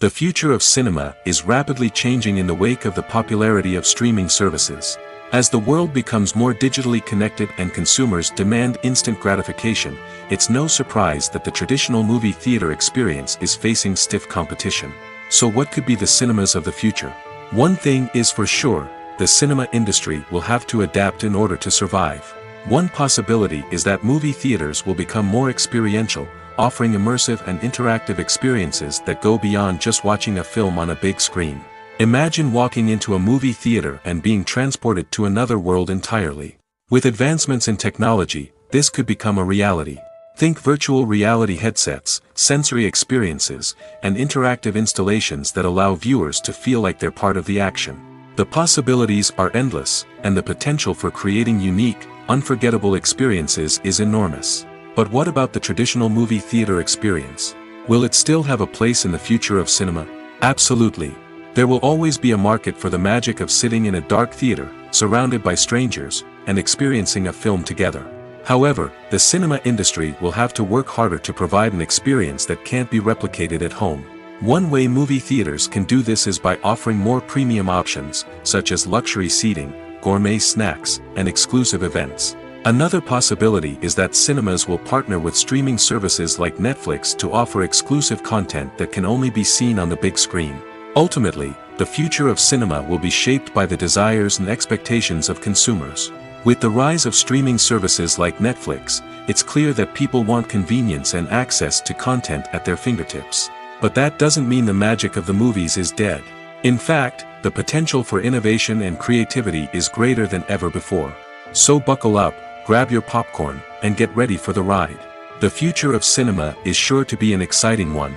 The future of cinema is rapidly changing in the wake of the popularity of streaming services. As the world becomes more digitally connected and consumers demand instant gratification, it's no surprise that the traditional movie theater experience is facing stiff competition. So what could be the cinemas of the future? One thing is for sure, the cinema industry will have to adapt in order to survive. One possibility is that movie theaters will become more experiential, offering immersive and interactive experiences that go beyond just watching a film on a big screen. Imagine walking into a movie theater and being transported to another world entirely. With advancements in technology, this could become a reality. Think virtual reality headsets, sensory experiences, and interactive installations that allow viewers to feel like they're part of the action. The possibilities are endless, and the potential for creating unique, unforgettable experiences is enormous. But what about the traditional movie theater experience? Will it still have a place in the future of cinema? Absolutely. There will always be a market for the magic of sitting in a dark theater, surrounded by strangers, and experiencing a film together. However, the cinema industry will have to work harder to provide an experience that can't be replicated at home. One way movie theaters can do this is by offering more premium options, such as luxury seating, gourmet snacks, and exclusive events. Another possibility is that cinemas will partner with streaming services like Netflix to offer exclusive content that can only be seen on the big screen. Ultimately, the future of cinema will be shaped by the desires and expectations of consumers. With the rise of streaming services like Netflix, it's clear that people want convenience and access to content at their fingertips. But that doesn't mean the magic of the movies is dead. In fact, the potential for innovation and creativity is greater than ever before. So buckle up, grab your popcorn, and get ready for the ride. The future of cinema is sure to be an exciting one.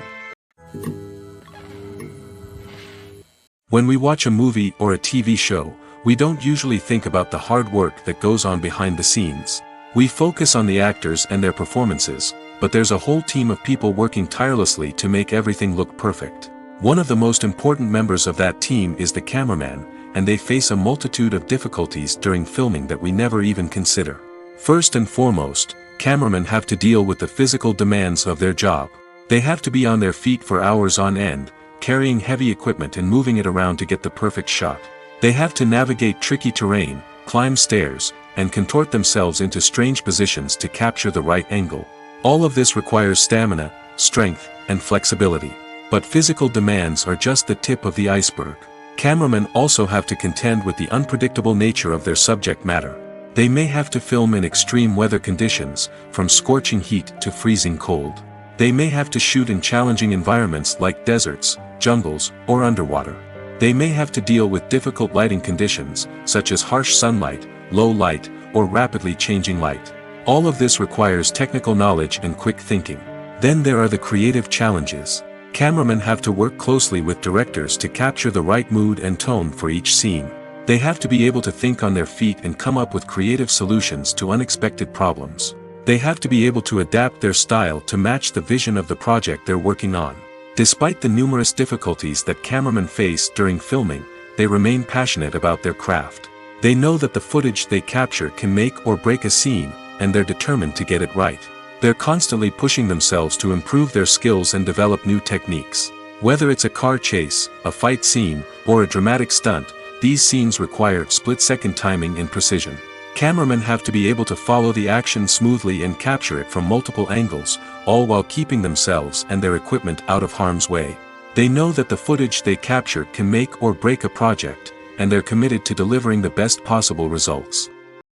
When we watch a movie or a TV show, we don't usually think about the hard work that goes on behind the scenes. We focus on the actors and their performances, but there's a whole team of people working tirelessly to make everything look perfect. One of the most important members of that team is the cameraman, and they face a multitude of difficulties during filming that we never even consider. First and foremost, cameramen have to deal with the physical demands of their job. They have to be on their feet for hours on end, carrying heavy equipment and moving it around to get the perfect shot. They have to navigate tricky terrain, climb stairs, and contort themselves into strange positions to capture the right angle. All of this requires stamina, strength, and flexibility. But physical demands are just the tip of the iceberg. Cameramen also have to contend with the unpredictable nature of their subject matter. They may have to film in extreme weather conditions, from scorching heat to freezing cold. They may have to shoot in challenging environments like deserts, jungles, or underwater. They may have to deal with difficult lighting conditions, such as harsh sunlight, low light, or rapidly changing light. All of this requires technical knowledge and quick thinking. Then there are the creative challenges. Cameramen have to work closely with directors to capture the right mood and tone for each scene. They have to be able to think on their feet and come up with creative solutions to unexpected problems. They have to be able to adapt their style to match the vision of the project they're working on. Despite the numerous difficulties that cameramen face during filming, they remain passionate about their craft. They know that the footage they capture can make or break a scene, and they're determined to get it right. They're constantly pushing themselves to improve their skills and develop new techniques. Whether it's a car chase, a fight scene, or a dramatic stunt, these scenes require split-second timing and precision. Cameramen have to be able to follow the action smoothly and capture it from multiple angles, all while keeping themselves and their equipment out of harm's way. They know that the footage they capture can make or break a project, and they're committed to delivering the best possible results.